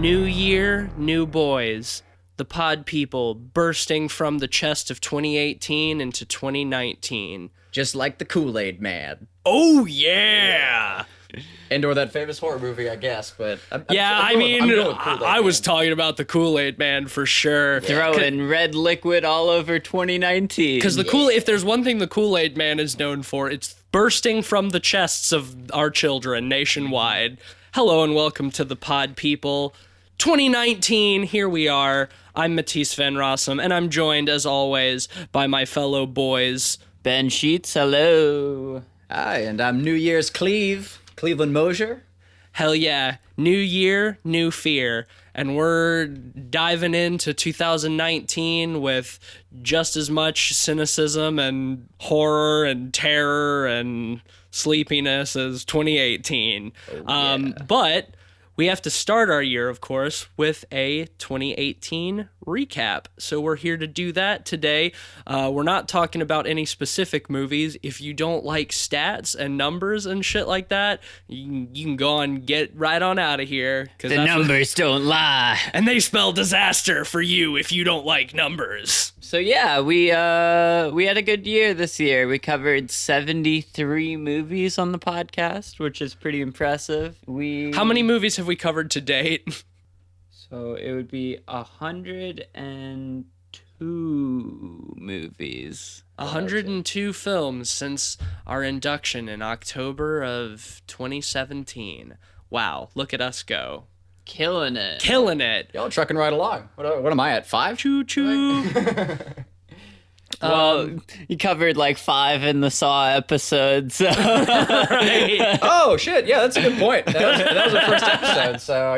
New year, new boys. The pod people bursting from the chest of 2018 into 2019. Just like the Kool-Aid Man. Oh, yeah! And or that famous horror movie, I guess, but... I was talking about the Kool-Aid Man for sure. Throwing red liquid all over 2019. Because if there's one thing the Kool-Aid Man is known for, it's bursting from the chests of our children nationwide. Hello and welcome to the pod people. 2019, here we are. I'm Matisse Van Rossum, and I'm joined, as always, by my fellow boys. Ben Sheets, hello. Hi, and I'm New Year's Cleveland Mosier. Hell yeah. New year, new fear. And we're diving into 2019 with just as much cynicism and horror and terror and sleepiness as 2018. But we have to start our year, of course, with a 2018 recap. So we're here to do that today. We're not talking about any specific movies. If you don't like stats and numbers and shit like that, you can go and get right on out of here. The numbers don't lie. And they spell disaster for you if you don't like numbers. So yeah, we had a good year this year. We covered 73 movies on the podcast, which is pretty impressive. How many movies have we covered to date? So it would be 102 movies. 102 films since our induction in October of 2017. Wow, look at us go. Killing it. Killing it. Y'all trucking right along. What am I at, 5? Choo-choo. Well, you covered like 5 in the Saw episode, so... Right. Oh, shit, yeah, that's a good point. That was the first episode, so I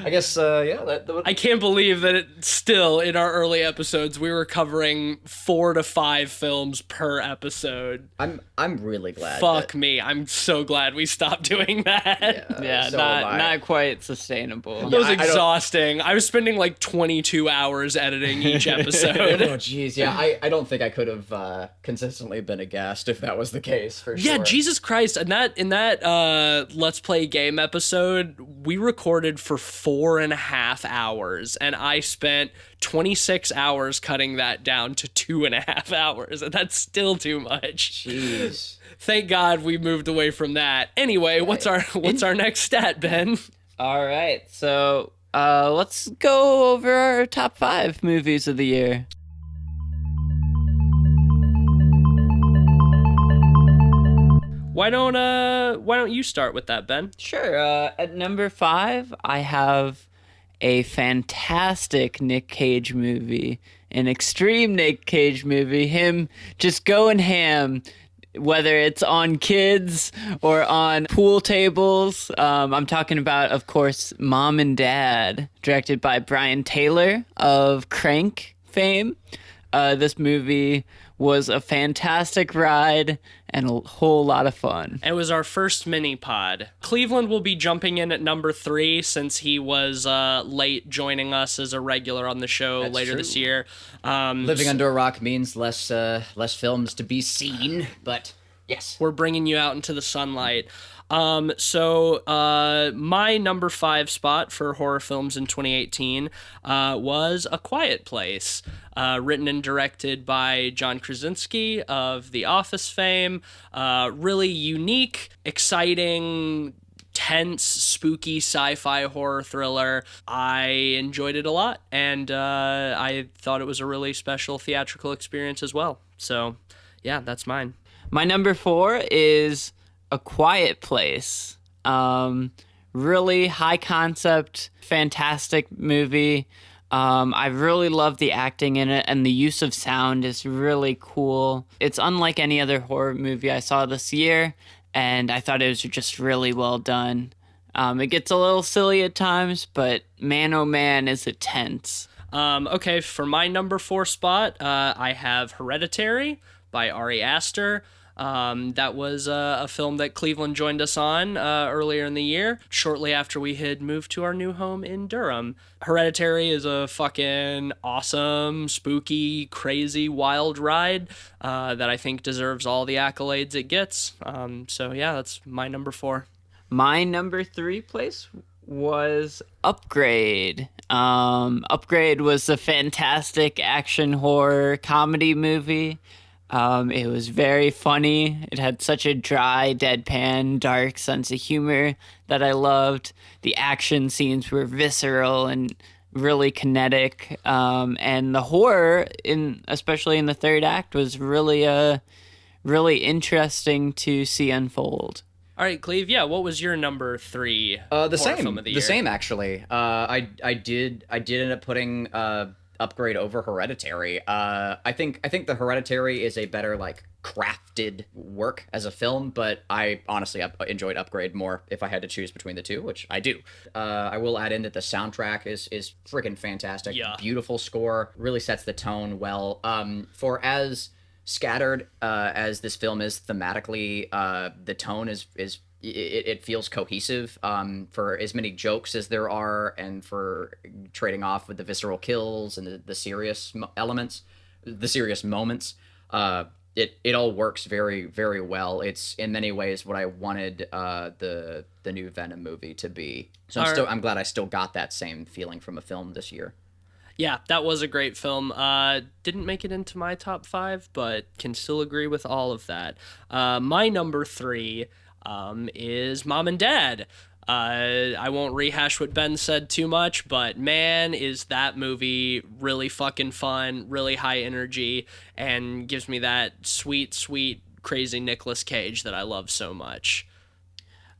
guess, yeah. I can't believe that still, in our early episodes, we were covering 4 to 5 films per episode. I'm really glad. Fuck me, I'm so glad we stopped doing that. Yeah, so not quite sustainable. It was exhausting. I was spending like 22 hours editing each episode. Oh, jeez, yeah, I don't think I could have consistently been a guest if that was the case, for sure. Yeah, Jesus Christ. In that Let's Play Game episode, we recorded for 4.5 hours, and I spent 26 hours cutting that down to 2.5 hours, and that's still too much. Jeez. Thank God we moved away from that. Anyway, what's our next stat, Ben? All right, so let's go over our top 5 movies of the year. Why don't you start with that, Ben? Sure. At number 5, I have a fantastic Nick Cage movie, an extreme Nick Cage movie, him just going ham, whether it's on kids or on pool tables. I'm talking about, of course, Mom and Dad, directed by Brian Taylor of Crank fame. This movie was a fantastic ride and a whole lot of fun. It was our first mini pod. Cleveland will be jumping in at number 3 since he was late joining us as a regular on the show. That's later true. This year. Living under a rock means less films to be seen, but yes. We're bringing you out into the sunlight. So my number 5 spot for horror films in 2018 was A Quiet Place, written and directed by John Krasinski of The Office fame. Really unique, exciting, tense, spooky sci-fi horror thriller. I enjoyed it a lot, and I thought it was a really special theatrical experience as well. So, yeah, that's mine. My number 4 is A Quiet Place. Really high concept, fantastic movie. I really love the acting in it, and the use of sound is really cool. It's unlike any other horror movie I saw this year, and I thought it was just really well done. It gets a little silly at times, but man oh man is it tense. Okay, for my number 4 spot, I have Hereditary by Ari Aster. That was a film that Cleveland joined us on earlier in the year, shortly after we had moved to our new home in Durham. Hereditary is a fucking awesome, spooky, crazy, wild ride that I think deserves all the accolades it gets. So yeah, that's my number 4. My number 3 place was Upgrade. Upgrade was a fantastic action horror comedy movie. It was very funny. It had such a dry, deadpan, dark sense of humor that I loved. The action scenes were visceral and really kinetic. And the horror, especially in the third act, was really interesting to see unfold. All right, Cleve. Yeah, what was your number 3? The horror film of the year? same actually. I did end up putting Upgrade over Hereditary. I think the Hereditary is a better like crafted work as a film, but I honestly enjoyed Upgrade more if I had to choose between the two, which I do. I will add in that the soundtrack is freaking fantastic. Yeah. Beautiful score, really sets the tone well. For as scattered as this film is thematically, the tone is it feels cohesive, for as many jokes as there are, and for trading off with the visceral kills and the serious elements, the serious moments. It all works very, very well. It's in many ways what I wanted the new Venom movie to be. So I'm glad I still got that same feeling from a film this year. Yeah, that was a great film. Didn't make it into my top 5, but can still agree with all of that. My number 3 is Mom and Dad. I won't rehash what Ben said too much, but man, is that movie really fucking fun, really high energy, and gives me that sweet, sweet, crazy Nicolas Cage that I love so much.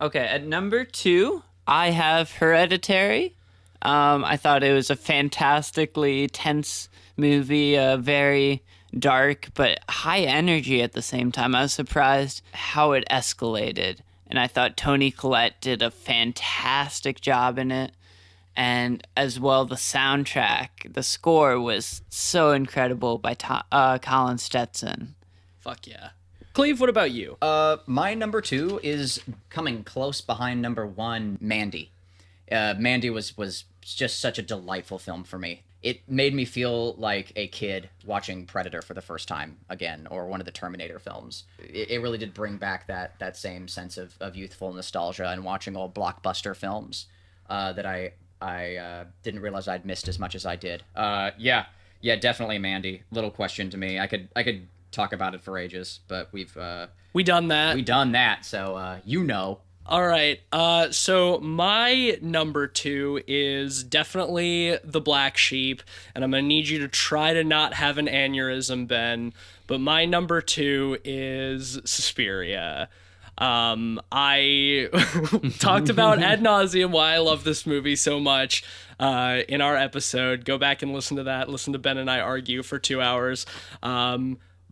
Okay, at number 2, I have Hereditary. I thought it was a fantastically tense movie, very dark but high energy at the same time. I was surprised how it escalated, and I thought Toni Collette did a fantastic job in it. And as well, the soundtrack, the score was so incredible by Colin Stetson. Fuck yeah. Cleve, what about you? My number 2 is coming close behind number 1, Mandy. Mandy was just such a delightful film for me. It made me feel like a kid watching Predator for the first time again, or one of the Terminator films. It really did bring back that same sense of youthful nostalgia and watching old blockbuster films that I didn't realize I'd missed as much as I did. Yeah, definitely Mandy. Little question to me. I could talk about it for ages, but we've done that. So you know. All right, so my number 2 is definitely The Black Sheep, and I'm going to need you to try to not have an aneurysm, Ben, but my number 2 is Suspiria. I talked about ad nauseum why I love this movie so much in our episode. Go back and listen to that. Listen to Ben and I argue for 2 hours.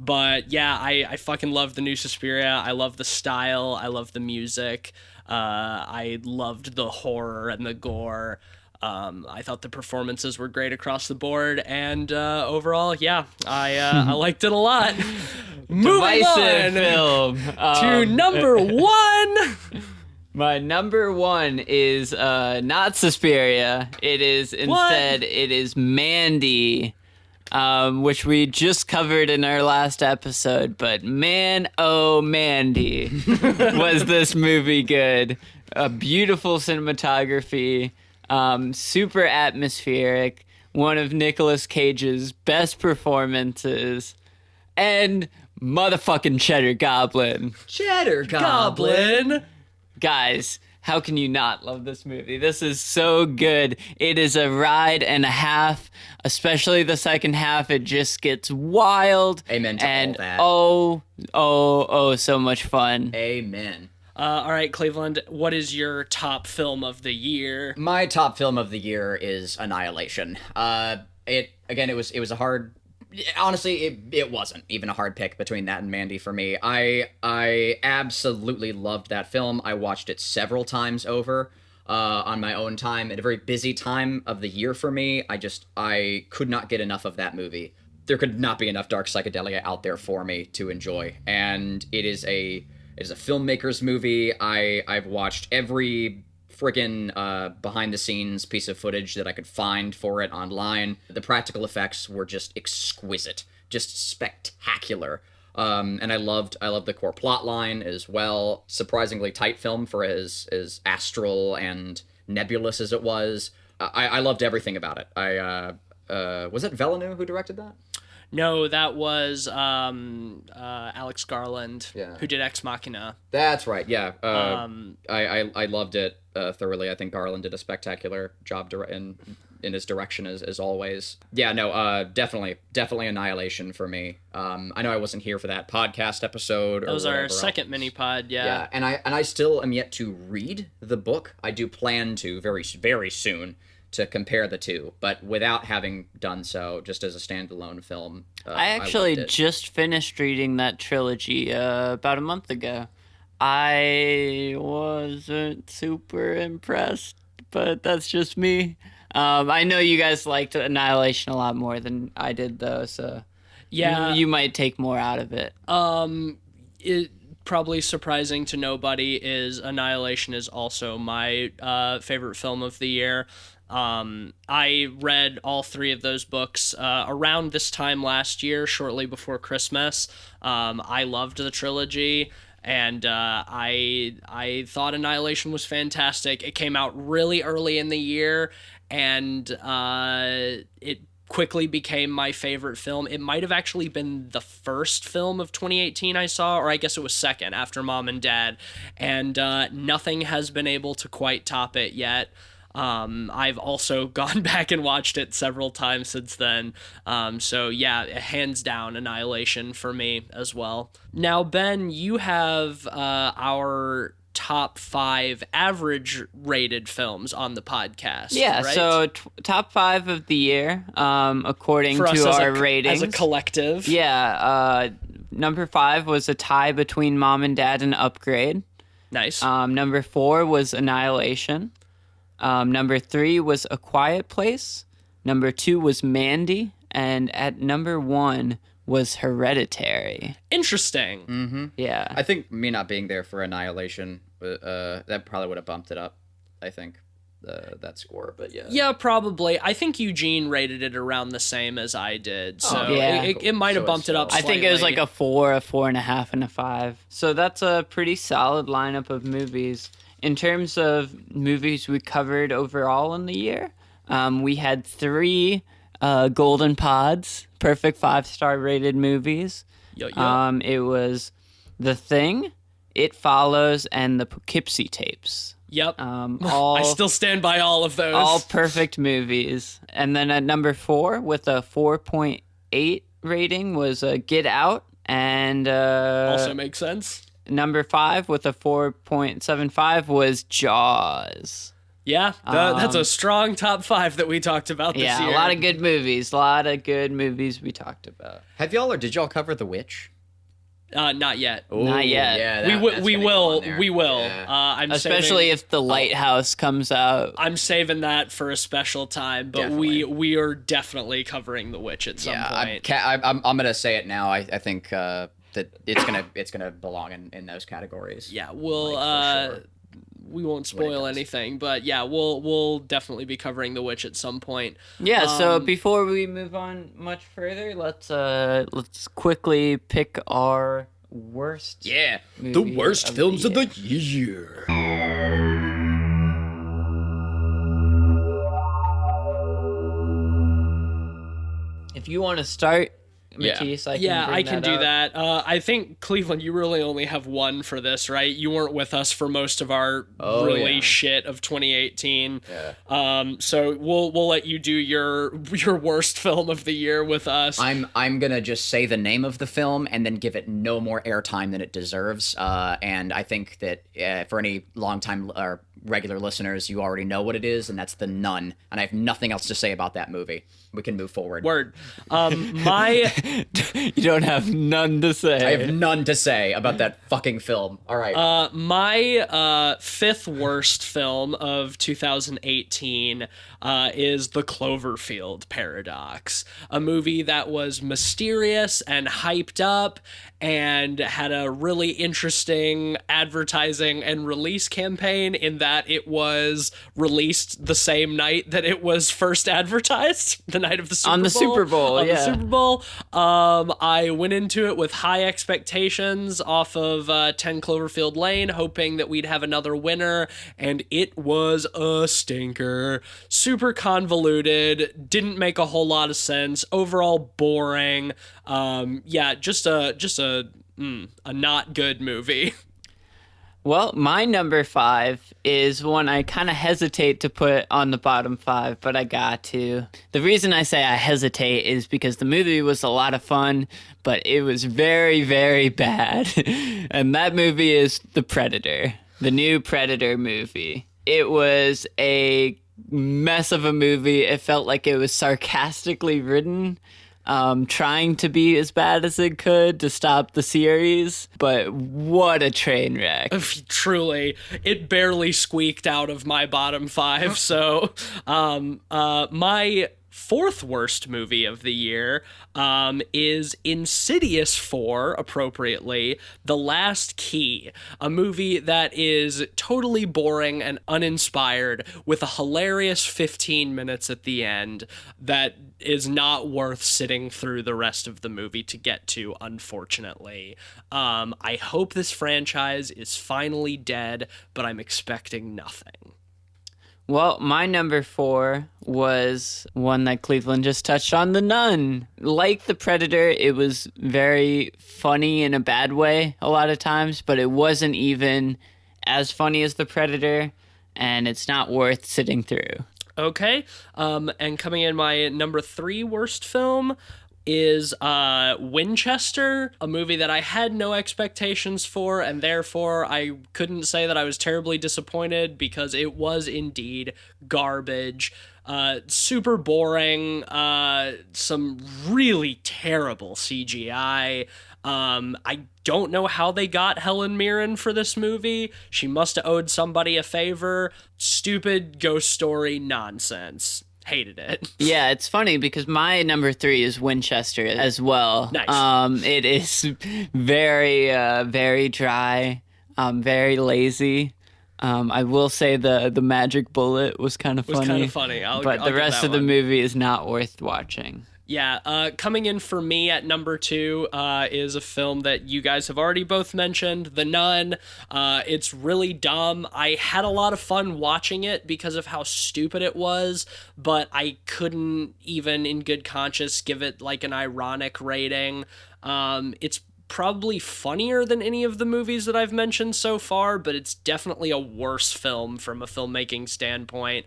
But yeah, I fucking love the new Suspiria. I love the style. I love the music. I loved the horror and the gore. I thought the performances were great across the board, and overall, yeah, I liked it a lot. Moving on film. to number 1. My number 1 is not Suspiria. It is instead it is Mandy. Which we just covered in our last episode, but man, oh Mandy, was this movie good. A beautiful cinematography, super atmospheric, one of Nicolas Cage's best performances, and motherfucking Cheddar Goblin. Cheddar Goblin. Guys, how can you not love this movie? This is so good. It is a ride and a half, especially the second half. It just gets wild. Amen to and all that. So much fun. Amen. All right, Cleveland, what is your top film of the year? My top film of the year is Annihilation. It was a hard. Honestly, it wasn't even a hard pick between that and Mandy for me. I absolutely loved that film. I watched it several times over on my own time at a very busy time of the year for me. I could not get enough of that movie. There could not be enough dark psychedelia out there for me to enjoy, and it is a filmmaker's movie. I've watched every friggin' behind the scenes piece of footage that I could find for it online. The practical effects were just exquisite, just spectacular. And I loved the core plot line as well. Surprisingly tight film for as astral and nebulous as it was. I loved everything about it. Was it Villeneuve who directed that? No, that was Alex Garland, who did Ex Machina. That's right. Yeah. I loved it thoroughly. I think Garland did a spectacular job in his direction as always. Yeah. No. Definitely Annihilation for me. I know I wasn't here for that podcast episode. That was our second mini pod. Yeah. Yeah. And I still am yet to read the book. I do plan to very very soon, to compare the two, but without having done so, just as a standalone film. I actually just finished reading that trilogy about a month ago. I wasn't super impressed, but that's just me. I know you guys liked Annihilation a lot more than I did, though, so yeah, you might take more out of it. It probably surprising to nobody is Annihilation is also my favorite film of the year. I read all three of those books around this time last year, shortly before Christmas. I loved the trilogy, and I thought Annihilation was fantastic. It came out really early in the year, and it quickly became my favorite film. It might have actually been the first film of 2018 I saw, or I guess it was second after Mom and Dad, and nothing has been able to quite top it yet. I've also gone back and watched it several times since then. So yeah, hands down Annihilation for me as well. Now, Ben, you have our top 5 average rated films on the podcast. Yeah, right? So top 5 of the year, according for to us our ratings. As a collective. Yeah, number 5 was a tie between Mom and Dad and Upgrade. Nice. Number 4 was Annihilation. Number 3 was A Quiet Place. Number 2 was Mandy. And at number 1 was Hereditary. Interesting. Mm-hmm. Yeah. I think me not being there for Annihilation, that probably would have bumped it up, I think, that score. But yeah. Yeah, probably. I think Eugene rated it around the same as I did. So yeah. it might have bumped it up I slightly. think it was like a 4, a 4.5, and a 5. So that's a pretty solid lineup of movies. In terms of movies we covered overall in the year, we had 3 Golden Pods, perfect 5-star rated movies. Yo. It was The Thing, It Follows, and the Poughkeepsie Tapes. Yep. All I still stand by all of those. all perfect movies. And then at number 4 with a 4.8 rating was Get Out, and also makes sense. Number 5 with a 4.75 was Jaws. Yeah, that's a strong top 5 that we talked about this year. Yeah, a lot of good movies. A lot of good movies we talked about. Did y'all cover The Witch? Not yet. Not yet. Yeah, We will. Yeah. I'm Especially if The Lighthouse comes out. I'm saving that for a special time, but we are definitely covering The Witch at some point. I'm gonna say it now. I think that it's gonna belong in those categories. Yeah, we'll for sure. We won't spoil anything, but yeah, we'll definitely be covering The Witch at some point. Yeah, so before we move on much further, let's quickly pick our worst. Yeah, movie the worst of films the of the year. If you want to start, Matisse, I can do up. that. I think, Cleveland, you really only have one for this, right? You weren't with us for most of our shit of 2018. Yeah. So we'll let you do your worst film of the year with us. I'm gonna just say the name of the film and then give it no more airtime than it deserves. And I think that for any longtime or regular listeners, you already know what it is, and that's The Nun. And I have nothing else to say about that movie. We can move forward. Word. You don't have none to say. I have none to say about that fucking film. All right. My fifth worst film of 2018 is The Cloverfield Paradox, a movie that was mysterious and hyped up and had a really interesting advertising and release campaign in that it was released the same night that it was first advertised, the night of the Super Bowl. On the Super Bowl, The Super Bowl. I went into it with high expectations off of 10 Cloverfield Lane, hoping that we'd have another winner, and it was a stinker. Super convoluted, didn't make a whole lot of sense, overall boring. Just a not good movie. Well, my number 5 is one I kind of hesitate to put on the bottom 5, but I got to. The reason I say I hesitate is because the movie was a lot of fun, but it was very, very bad. And that movie is The Predator, the new Predator movie. It was a mess of a movie. It felt like it was sarcastically written. Trying to be as bad as it could to stop the series, but what a train wreck. Truly, it barely squeaked out of my bottom 5, so my fourth worst movie of the year is Insidious 4, appropriately, The Last Key, a movie that is totally boring and uninspired with a hilarious 15 minutes at the end that is not worth sitting through the rest of the movie to get to, unfortunately. I hope this franchise is finally dead, but I'm expecting nothing. Well, my number 4 was one that Cleveland just touched on, The Nun. Like The Predator, it was very funny in a bad way a lot of times, but it wasn't even as funny as The Predator, and it's not worth sitting through. Okay, and coming in my number 3 worst film is Winchester, a movie that I had no expectations for, and therefore I couldn't say that I was terribly disappointed because it was indeed garbage. Super boring, some really terrible CGI. I don't know how they got Helen Mirren for this movie. She must have owed somebody a favor. Stupid ghost story nonsense. Hated it. Yeah, it's funny because my number 3 is Winchester as well. Nice. It is very, very dry, very lazy. I will say the magic bullet was kind of funny. Was kind of funny. But the rest of the movie is not worth watching. Yeah, coming in for me at number 2 is a film that you guys have already both mentioned, The Nun. It's really dumb. I had a lot of fun watching it because of how stupid it was, but I couldn't even in good conscience give it like an ironic rating. It's probably funnier than any of the movies that I've mentioned so far, but it's definitely a worse film from a filmmaking standpoint.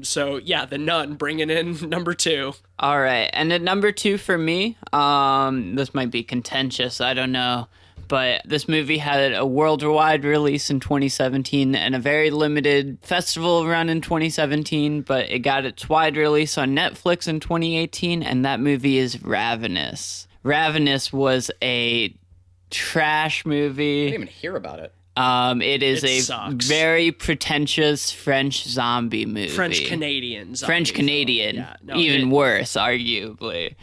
So yeah, The Nun, bringing in number 2. All right, and at number 2 for me, this might be contentious, I don't know, but this movie had a worldwide release in 2017 and a very limited festival run in 2017, but it got its wide release on Netflix in 2018, and that movie is Ravenous. Ravenous was a trash movie. I didn't even hear about it. It is It a sucks. very pretentious French zombie movie. French-Canadian zombie French Canadian, film. Yeah, no, even worse, arguably.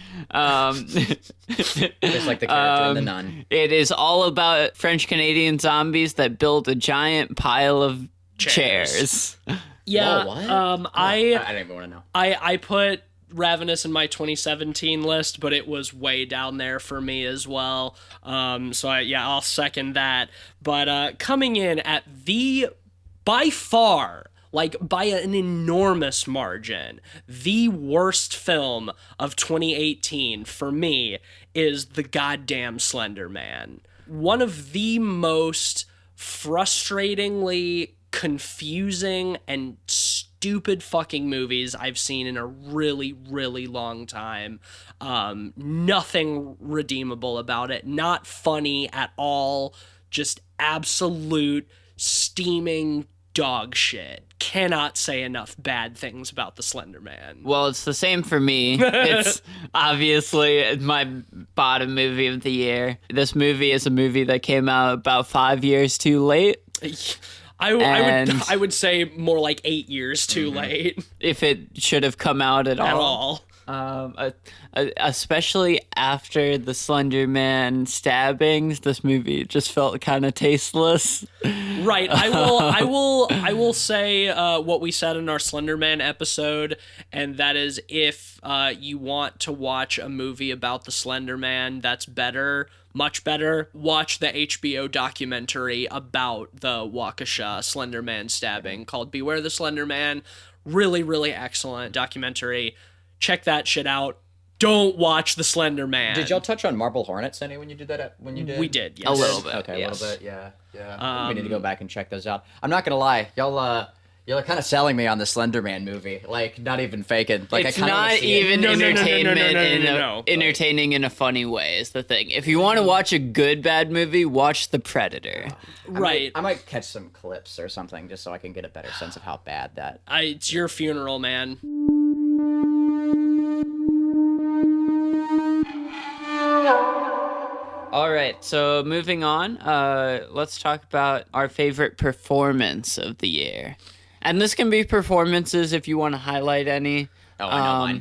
Just like the character in The Nun. It is all about French Canadian zombies that build a giant pile of chairs. Yeah, Whoa, what? I don't even want to know. I put Ravenous in my 2017 list, but it was way down there for me as well. I'll second that. But coming in at by far, like by an enormous margin, the worst film of 2018 for me is the goddamn Slender Man. One of the most frustratingly confusing and stupid fucking movies I've seen in a really, really long time. Nothing redeemable about it. Not funny at all. Just absolute steaming dog shit. Cannot say enough bad things about the Slender Man. Well, it's the same for me. It's obviously my bottom movie of the year. This movie is a movie that came out about 5 years too late. I would say more like 8 years too late. If it should have come out at all. Especially after the Slender Man stabbings, this movie just felt kind of tasteless. Right. I will say what we said in our Slenderman episode, and that is if you want to watch a movie about the Slender Man that's better, much better, watch the HBO documentary about the Waukesha Slender Man stabbing called Beware the Slender Man. Really, really excellent documentary. Check that shit out. Don't watch the Slender Man. Did y'all touch on Marble Hornets any when you did that? When you did, We did, yes. A little bit. Okay, yes. a little bit. Yeah. We need to go back and check those out. I'm not gonna lie, y'all are kind of selling me on the Slender Man movie. Like, not even faking. Like, It's I kinda wanna not see it. even entertainment No. entertaining in a funny way is the thing. If you want to watch a good bad movie, watch The Predator. Right. I might catch some clips or something just so I can get a better sense of how bad that. It's your funeral, man. All right, so moving on, let's talk about our favorite performance of the year. And this can be performances if you want to highlight any. Oh, I know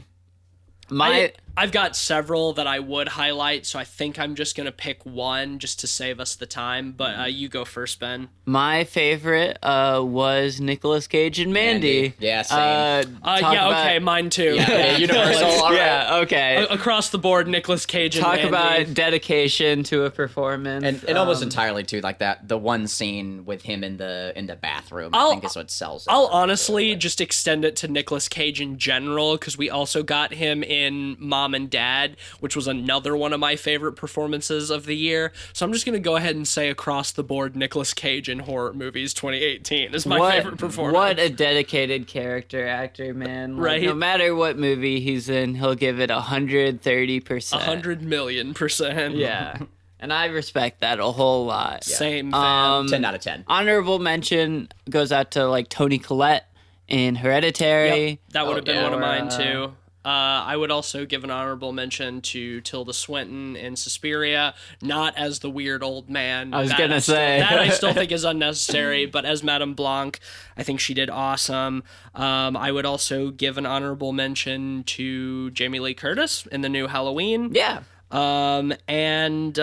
mine. I've got several that I would highlight, so I think I'm just going to pick one just to save us the time. But you go first, Ben. My favorite was Nicolas Cage and Mandy. Yeah, same. Okay, mine too. Yeah, Universal. All right. Yeah, okay. Across the board, Nicolas Cage and Talk Mandy. about dedication to a performance. And almost entirely too, like the one scene with him in the bathroom. I I'll- think is what sells it. I'll honestly just extend it to Nicolas Cage in general, because we also got him in Mom and Dad, which was another one of my favorite performances of the year. So I'm just going to go ahead and say across the board, Nicolas Cage in horror movies 2018 is my favorite performance. What a dedicated character actor, man. Like, Right. No matter what movie he's in, he'll give it 130%. 100 million%. Yeah. And I respect that a whole lot. Same fam. 10 out of 10. Honorable mention goes out to like Toni Collette in Hereditary. Yep, that would have been yeah. one of Or, mine too. I would also give an honorable mention to Tilda Swinton in Suspiria, not as the weird old man. I was That gonna say. that I still think is unnecessary, but as Madame Blanc, I think she did awesome. I would also give an honorable mention to Jamie Lee Curtis in the new Halloween. Yeah. And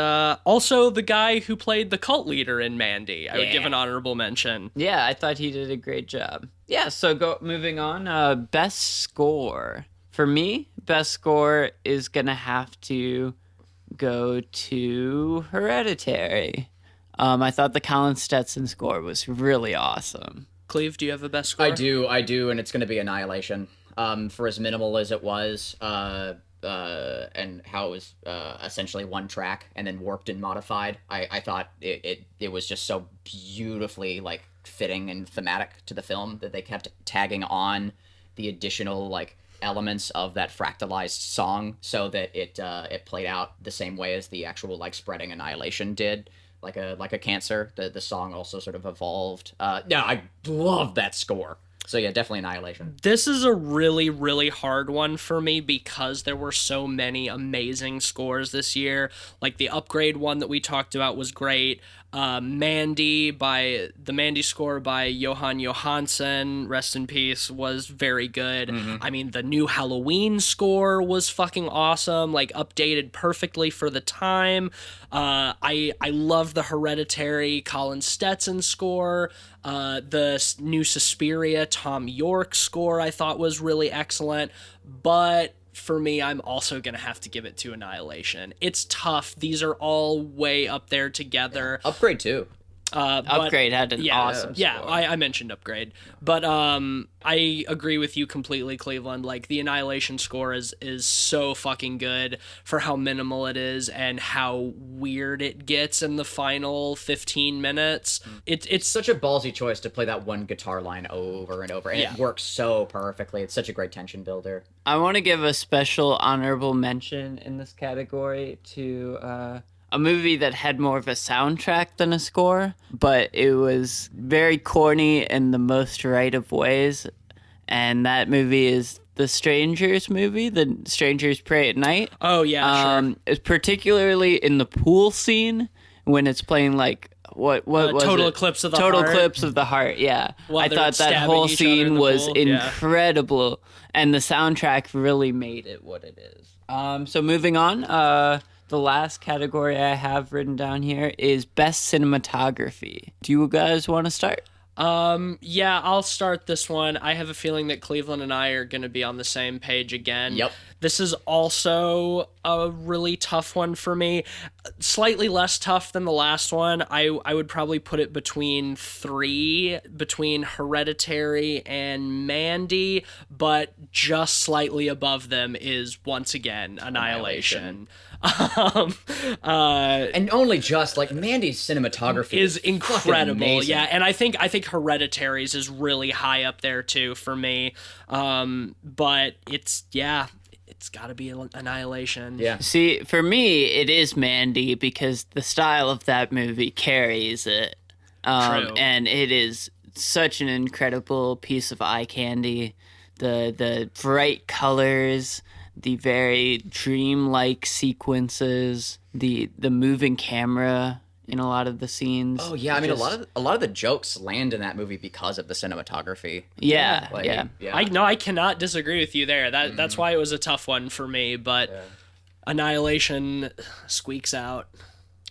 also the guy who played the cult leader in Mandy. I would Yeah. give an honorable mention. Yeah, I thought he did a great job. Yeah, so moving on. Best score. For me, best score is going to have to go to Hereditary. I thought the Colin Stetson score was really awesome. Cleve, do you have a best score? I do, and it's going to be Annihilation. For as minimal as it was, and how it was essentially one track and then warped and modified, I thought it was just so beautifully like fitting and thematic to the film that they kept tagging on the additional like elements of that fractalized song so that it played out the same way as the actual like spreading Annihilation did. Like a cancer, the song also sort of evolved. Yeah, I love that score. So yeah, definitely Annihilation. This is a really, really hard one for me because there were so many amazing scores this year. Like the Upgrade one that we talked about was great. Mandy score by Johan Johansson, rest in peace, was very good. I mean, the new Halloween score was fucking awesome, like updated perfectly for the time. I love the Hereditary Colin Stetson score. The new Suspiria Tom York score I thought was really excellent, but for me, I'm also going to have to give it to Annihilation. It's tough. These are all way up there together. Upgrade too. Upgrade had an awesome Yeah, score. I mentioned Upgrade. But I agree with you completely, Cleveland. Like, the Annihilation score is so fucking good for how minimal it is and how weird it gets in the final 15 minutes. It's Such a ballsy choice to play that one guitar line over and over, and Yeah. it works so perfectly. It's such a great tension builder. I want to give a special honorable mention in this category to a movie that had more of a soundtrack than a score, but it was very corny in the most right of ways. And that movie is the Strangers movie, The Strangers Pray at Night. Oh, yeah, sure. It's particularly in the pool scene when it's playing like what was Total it? Eclipse of the Total Heart. Eclipse of the Heart. Yeah, While I they're thought that stabbing whole each other in scene the was pool. Yeah. incredible, and the soundtrack really made it what it is. So moving on, the last category I have written down here is best cinematography. Do you guys want to start? Yeah, I'll start this one. I have a feeling that Cleveland and I are going to be on the same page again. Yep. This is also a really tough one for me. Slightly less tough than the last one. I would probably put it between between Hereditary and Mandy, but just slightly above them is once again Annihilation. And only just like Mandy's cinematography is fucking incredible. amazing. Yeah, and I think Hereditary's is really high up there too for me. But it's got to be Annihilation. Yeah. See, for me, it is Mandy because the style of that movie carries it. True. And it is such an incredible piece of eye candy. The bright colors, the very dreamlike sequences, the moving camera in a lot of the scenes. Oh yeah, I mean a lot of the jokes land in that movie because of the cinematography. Yeah, Like, yeah. I cannot disagree with you there. That's why it was a tough one for me, but Annihilation squeaks out.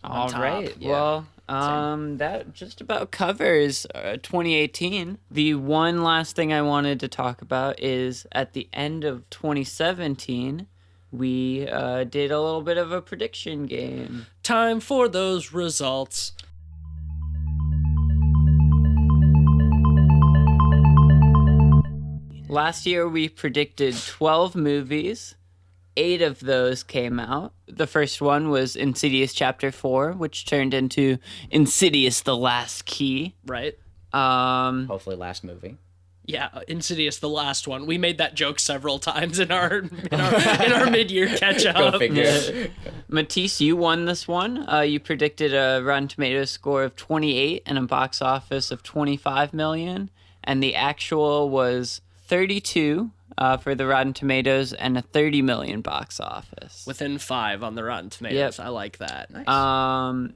All top. right. Yeah. Well, that just about covers 2018. The one last thing I wanted to talk about is at the end of 2017, we did a little bit of a prediction game. Time for those results. Last year, we predicted 12 movies. 8 of those came out. The first one was Insidious Chapter 4, which turned into Insidious: The Last Key. Right? Hopefully last movie. Yeah, Insidious, the last one. We made that joke several times in our mid-year catch-up. Go figure. Matisse, you won this one. You predicted a Rotten Tomatoes score of 28 and a box office of 25 million, and the actual was 32 for the Rotten Tomatoes and a 30 million box office. Within 5 on the Rotten Tomatoes. Yep. I like that. Nice.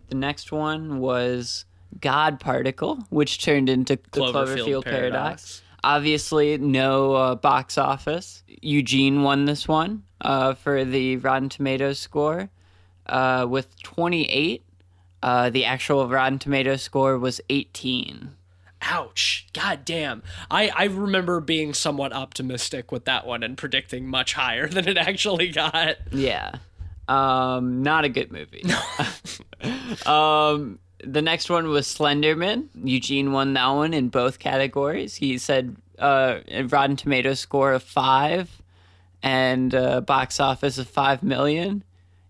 The next one was God Particle, which turned into the Cloverfield Paradox. Obviously, no box office. Eugene won this one for the Rotten Tomatoes score with 28. The actual Rotten Tomatoes score was 18. Ouch. God damn. I remember being somewhat optimistic with that one and predicting much higher than it actually got. Yeah. Not a good movie. The next one was Slenderman. Eugene won that one in both categories. He said a Rotten Tomatoes score of 5 and a box office of 5 million.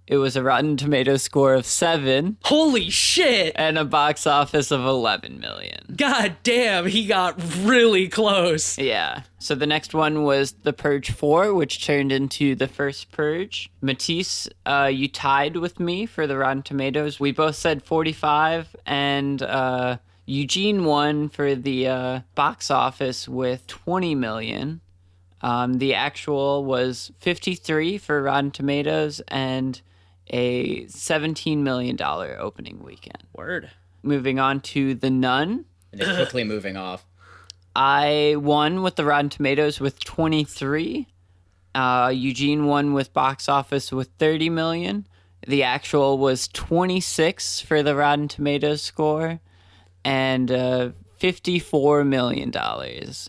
It was a Rotten Tomatoes score of 7 Holy shit. and a box office of 11 million. God damn, he got really close. Yeah. So the next one was The Purge 4, which turned into The First Purge. Matisse, you tied with me for the Rotten Tomatoes. We both said 45, and Eugene won for the box office with 20 million. The actual was 53 for Rotten Tomatoes and a $17 million opening weekend. Word. Moving on to The Nun. And then quickly moving off. I won with the Rotten Tomatoes with 23. Eugene won with box office with 30 million. The actual was 26 for the Rotten Tomatoes score and $54 million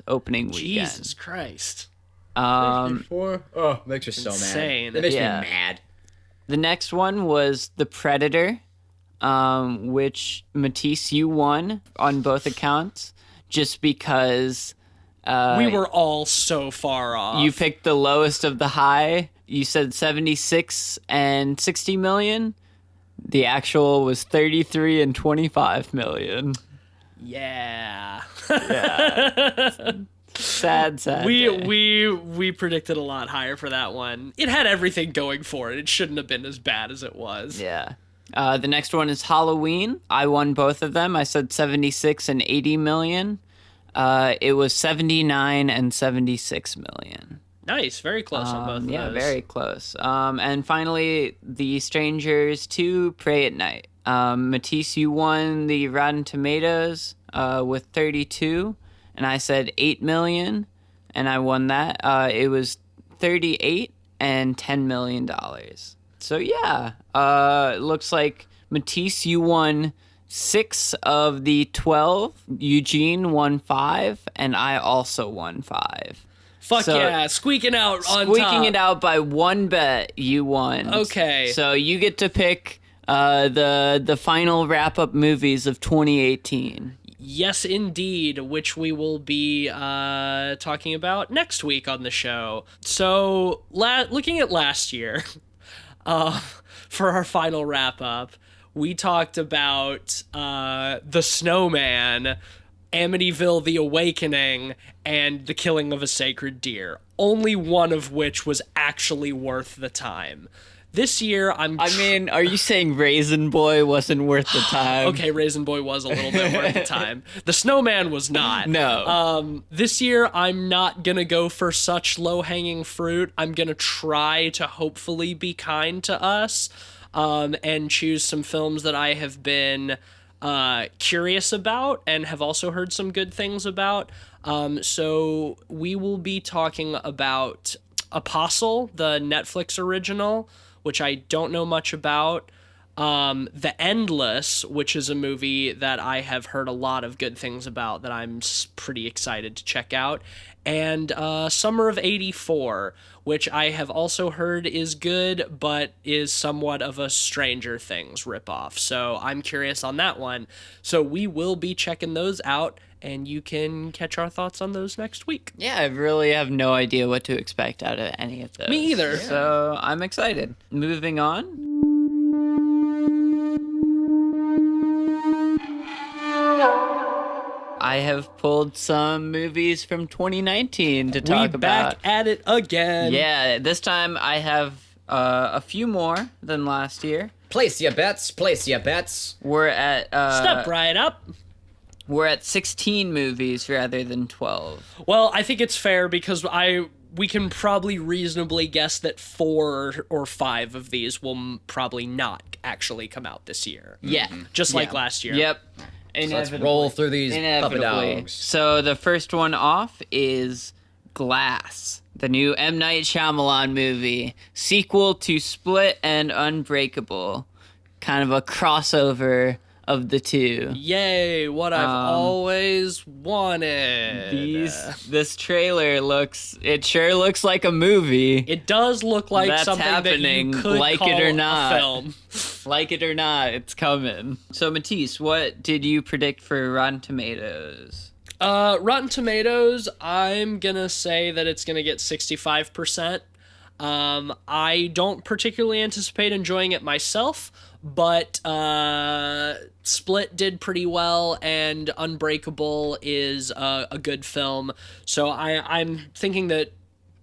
opening weekend. Jesus Christ. Oh, makes you so Insane. mad. It makes Yeah. me mad. The next one was The Predator, which Matisse, you won on both accounts just because We were all so far off. you picked the lowest of the high. You said 76 and 60 million. The actual was 33 and 25 million. Yeah. Sad day. We predicted a lot higher for that one. It had everything going for it. It shouldn't have been as bad as it was. Yeah. The next one is Halloween. I won both of them. I said 76 and 80 million. It was 79 and 76 million. Nice, very close on both of Yeah, those. very close. And finally, The Strangers 2, Pray at Night. Matisse, you won the Rotten Tomatoes with 32, and I said 8 million, and I won that. It was 38 and $10 million. So yeah, it looks like Matisse, you won 6 of the 12. Eugene won 5, and I also won 5. Fuck So, yeah, squeaking out on top. Squeaking it out by one bet, you won. Okay. So you get to pick the final wrap-up movies of 2018. Yes, indeed, which we will be talking about next week on the show. So, looking at last year, for our final wrap-up, we talked about The Snowman, Amityville: The Awakening, and The Killing of a Sacred Deer, only one of which was actually worth the time. This year, I mean, are you saying Raisin Boy wasn't worth the time? Okay, Raisin Boy was a little bit worth the time. The Snowman was not. No. This year, I'm not going to go for such low-hanging fruit. I'm going to try to hopefully be kind to us and choose some films that I have been curious about and have also heard some good things about. So we will be talking about Apostle, the Netflix original, which I don't know much about. The Endless, which is a movie that I have heard a lot of good things about that I'm pretty excited to check out. And Summer of '84, which I have also heard is good, but is somewhat of a Stranger Things ripoff. So I'm curious on that one. So we will be checking those out, and you can catch our thoughts on those next week. Yeah, I really have no idea what to expect out of any of those. Me either. So I'm excited. Moving on. I have pulled some movies from 2019 to talk We about. back at it again. Yeah, this time I have a few more than last year. Place your bets. Place your bets. We're at Step right up. We're at 16 movies rather than 12. Well, I think it's fair because we can probably reasonably guess that 4 or 5 of these will probably not actually come out this year. Yeah. Just like last year. Yep. So let's roll through these puppet dogs. So the first one off is Glass, the new M. Night Shyamalan movie, sequel to Split and Unbreakable, kind of a crossover of the two. Yay, what I've always wanted. This trailer sure looks like a movie. It does look like That's something happening, that you could like call it or not. a film. Like it or not, it's coming. So Matisse, what did you predict for Rotten Tomatoes? Rotten Tomatoes, I'm gonna say that it's gonna get 65%. I don't particularly anticipate enjoying it myself, but Split did pretty well, and Unbreakable is a good film. So I'm thinking that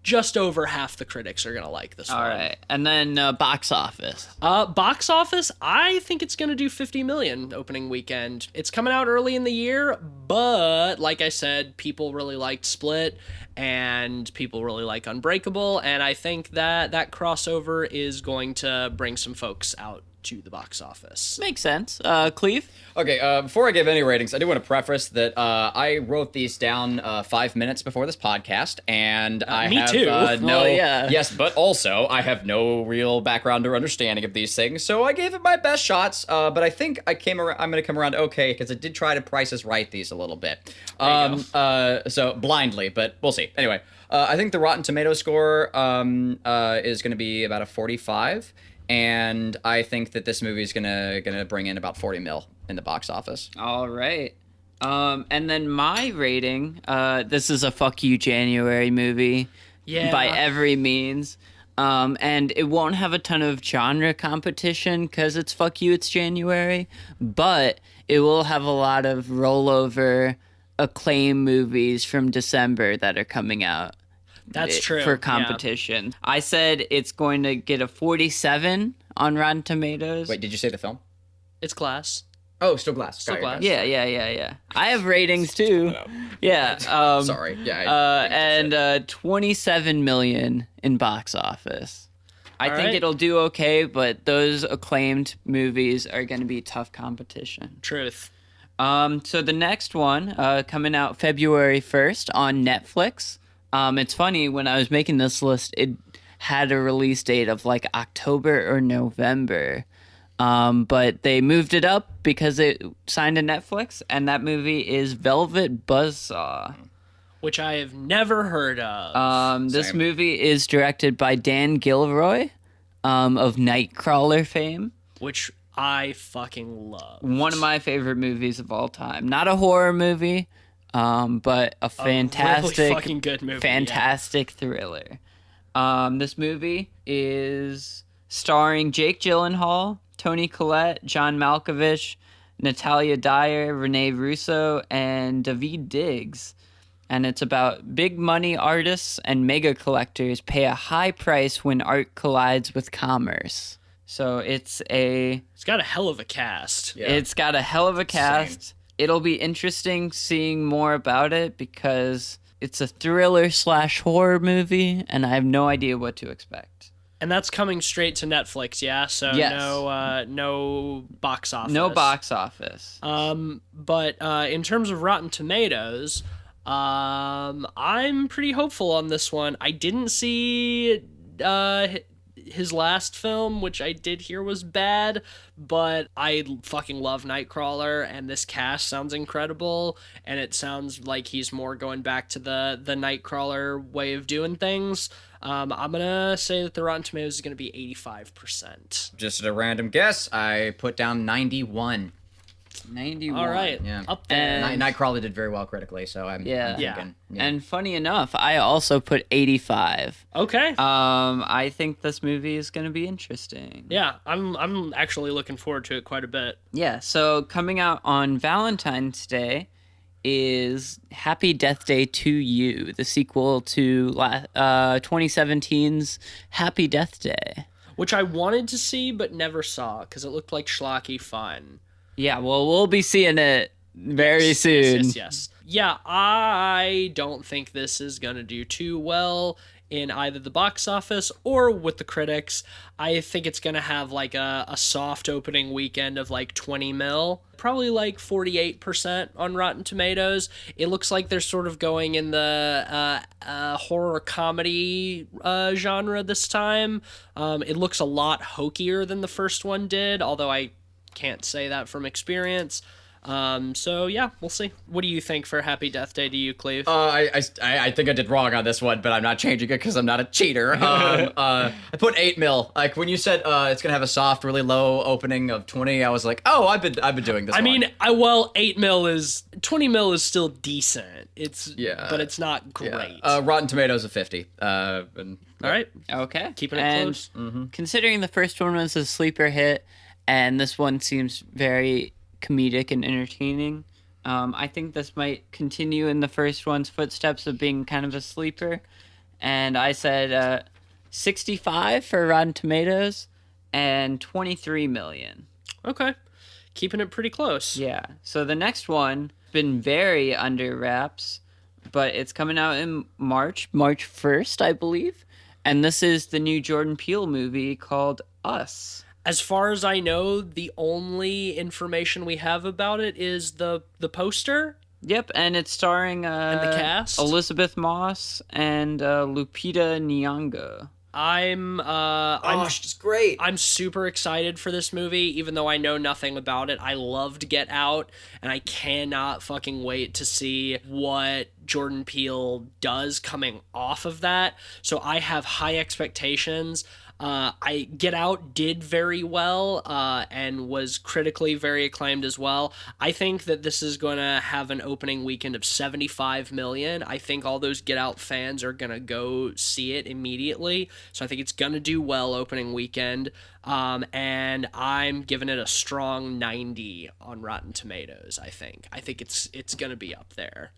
just over half the critics are gonna like this one. All right, and then box office. Box office, I think it's gonna do 50 million opening weekend. It's coming out early in the year, but like I said, people really liked Split, and people really like Unbreakable, and I think that crossover is going to bring some folks out to the box office. Makes sense. Cleve? Okay, before I give any ratings, I do want to preface that I wrote these down 5 minutes before this podcast, and I me have too. no, Oh, yeah. yes, but also I have no real background or understanding of these things, so I gave it my best shots. But I think I'm going to come around okay because I did try to Price is Right these a little bit. So blindly, but we'll see. Anyway, I think the Rotten Tomato score is going to be about a 45. And I think that this movie is gonna bring in about 40 mil in the box office. All right. And then my rating, this is a fuck you January movie. Yeah. By every means. And it won't have a ton of genre competition because it's fuck you, it's January. But it will have a lot of rollover acclaim movies from December that are coming out. That's true. For yeah. competition. I said it's going to get a 47 on Rotten Tomatoes. Wait, did you say the film? It's Glass. Oh, still Glass. Still Glass. Yeah. I have ratings too. Yeah. Sorry. Yeah. And 27 million in box office. I All think right. it'll do okay, but those acclaimed movies are going to be tough competition. Truth. So the next one, coming out February 1st on Netflix. It's funny, when I was making this list, it had a release date of like October or November. But they moved it up because it signed to Netflix, and that movie is Velvet Buzzsaw. Which I have never heard of. This Same. movie is directed by Dan Gilroy, of Nightcrawler fame. Which I fucking love. One of my favorite movies of all time. Not a horror movie, but a fantastic, really fucking good movie. fantastic thriller. This movie is starring Jake Gyllenhaal, Toni Collette, John Malkovich, Natalia Dyer, Renee Russo, and Daveed Diggs. And it's about big money artists and mega collectors pay a high price when art collides with commerce. So it's got a hell of a cast. Yeah. it's got a hell of a cast. It'll be interesting seeing more about it because it's a thriller / horror movie, and I have no idea what to expect. And that's coming straight to Netflix, yeah? So Yes. no box office. No box office. But in terms of Rotten Tomatoes, I'm pretty hopeful on this one. I didn't see his last film, which I did hear was bad, but I fucking love Nightcrawler, and this cast sounds incredible, and it sounds like he's more going back to the Nightcrawler way of doing things. I'm gonna say that the Rotten Tomatoes is gonna be 85%. Just a random guess, I put down 91. 91. All right, Yeah. up there. And- Nightcrawler did very well critically, so I'm Yeah. thinking. Yeah. And funny enough, I also put 85. Okay. I think this movie is going to be interesting. Yeah, I'm actually looking forward to it quite a bit. Yeah, so coming out on Valentine's Day is Happy Death Day to You, the sequel to 2017's Happy Death Day. Which I wanted to see but never saw because it looked like schlocky fun. Yeah, well, we'll be seeing it very soon. Yes. Yeah, I don't think this is going to do too well in either the box office or with the critics. I think it's going to have like a soft opening weekend of like 20 mil, probably like 48% on Rotten Tomatoes. It looks like they're sort of going in the horror comedy genre this time. It looks a lot hokier than the first one did, although I can't say that from experience. So yeah, we'll see. What do you think for Happy Death Day to you, Cleve? I think I did wrong on this one, but I'm not changing it because I'm not a cheater. I put 8 mil. Like when you said it's gonna have a soft, really low opening of 20, I was like, oh, I've been doing this. I one. mean, 20 mil is still decent. But it's not great. Rotten Tomatoes of 50. And, All right, Okay. keeping it And close. considering the first one was a sleeper hit, and this one seems very comedic and entertaining, I think this might continue in the first one's footsteps of being kind of a sleeper. And I said 65 for Rotten Tomatoes and 23 million. Okay, keeping it pretty close. Yeah. So the next one been very under wraps, but it's coming out in March 1st, I believe. And this is the new Jordan Peele movie called Us. As far as I know, the only information we have about it is the poster. Yep, and it's starring the cast? Elizabeth Moss and Lupita Nyong'o. she's great. I'm super excited for this movie, even though I know nothing about it. I loved Get Out, and I cannot fucking wait to see what Jordan Peele does coming off of that. So I have high expectations. Get Out did very well and was critically very acclaimed as well. I think that this is going to have an opening weekend of 75 million. I think all those Get Out fans are going to go see it immediately. So I think it's going to do well opening weekend. And I'm giving it a strong 90 on Rotten Tomatoes, I think. I think it's going to be up there.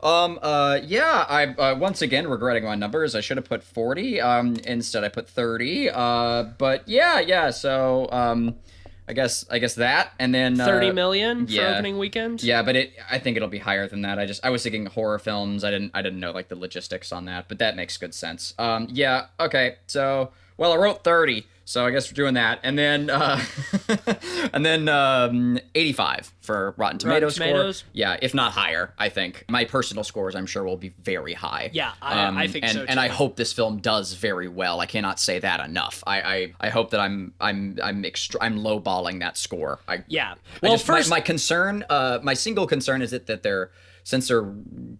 I once again regretting my numbers. I should have put 40. Instead I put 30. But yeah. So, I guess that, and then 30 million for yeah. opening weekend. Yeah, but I think it'll be higher than that. I was thinking horror films. I didn't know like the logistics on that, but that makes good sense. Yeah, okay. So, well, I wrote 30, so I guess we're doing that. And then and then 85 for Rotten Tomatoes Tomatoes? score. Yeah, if not higher, I think. My personal scores I'm sure will be very high. Yeah, I think so too. And I hope this film does very well. I cannot say that enough. I hope that I'm lowballing that score. Yeah. Well, first my concern, my single concern is that they're, since they're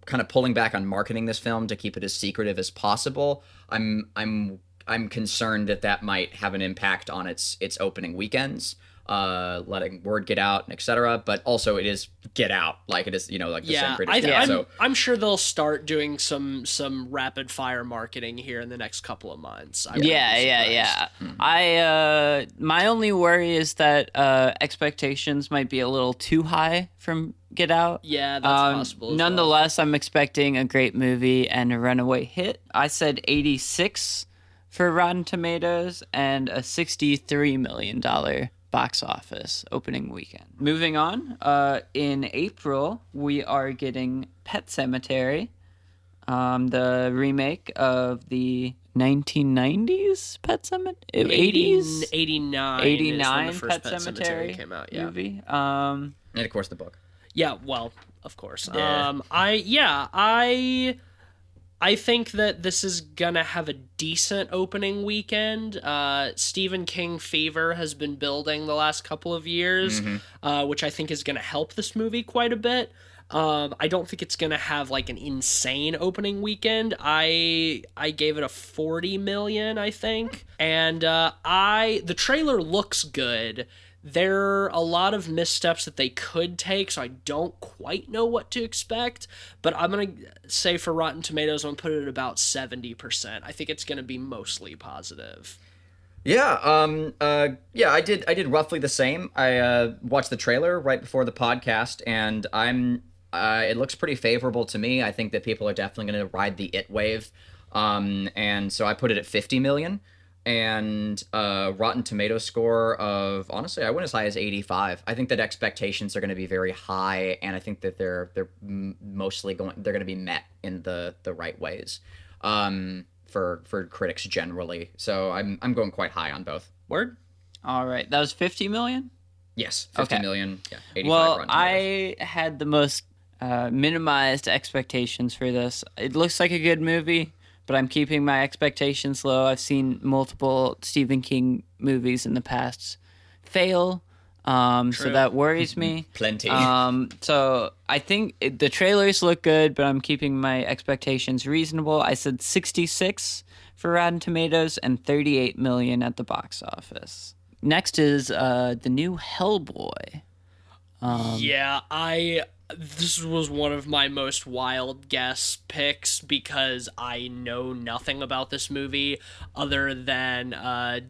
kind of pulling back on marketing this film to keep it as secretive as possible, I'm concerned that might have an impact on its opening weekends, letting word get out and etc. But also it is Get Out, like it is, like the same British Get Out. So I'm sure they'll start doing some rapid fire marketing here in the next couple of months. Yeah. My only worry is that expectations might be a little too high from Get Out. Yeah, that's possible. Nonetheless, I'm expecting a great movie and a runaway hit. I said 86 for Rotten Tomatoes and a $63 million box office opening weekend. Moving on, in April, we are getting Pet Sematary, the remake of the 1990s Pet Sematary? 80s? 89. 89 is when the Pet first Sematary came out, yeah. movie. and of course the book. Yeah, well, of course. Yeah. I think that this is gonna have a decent opening weekend. Stephen King fever has been building the last couple of years, which I think is gonna help this movie quite a bit. I don't think it's gonna have like an insane opening weekend. I gave it a 40 million, I think, and the trailer looks good. There are a lot of missteps that they could take, so I don't quite know what to expect. But I'm going to say for Rotten Tomatoes, I'm going to put it at about 70%. I think it's going to be mostly positive. Yeah, I did roughly the same. I watched the trailer right before the podcast, and it looks pretty favorable to me. I think that people are definitely going to ride the It wave. And so I put it at 50 million. And Rotten Tomato score of, honestly, I went as high as 85. I think that expectations are going to be very high, and I think that they're mostly going to be met in the right ways for critics generally. So I'm going quite high on both. Word? All right, that was 50 million? Yes, 50 million. Yeah, 85 well, Rotten Tomatoes. I had the most minimized expectations for this. It looks like a good movie, but I'm keeping my expectations low. I've seen multiple Stephen King movies in the past fail, so that worries me. Plenty. So I think the trailers look good, but I'm keeping my expectations reasonable. I said 66 for Rotten Tomatoes and 38 million at the box office. Next is the new Hellboy. This was one of my most wild guess picks because I know nothing about this movie other than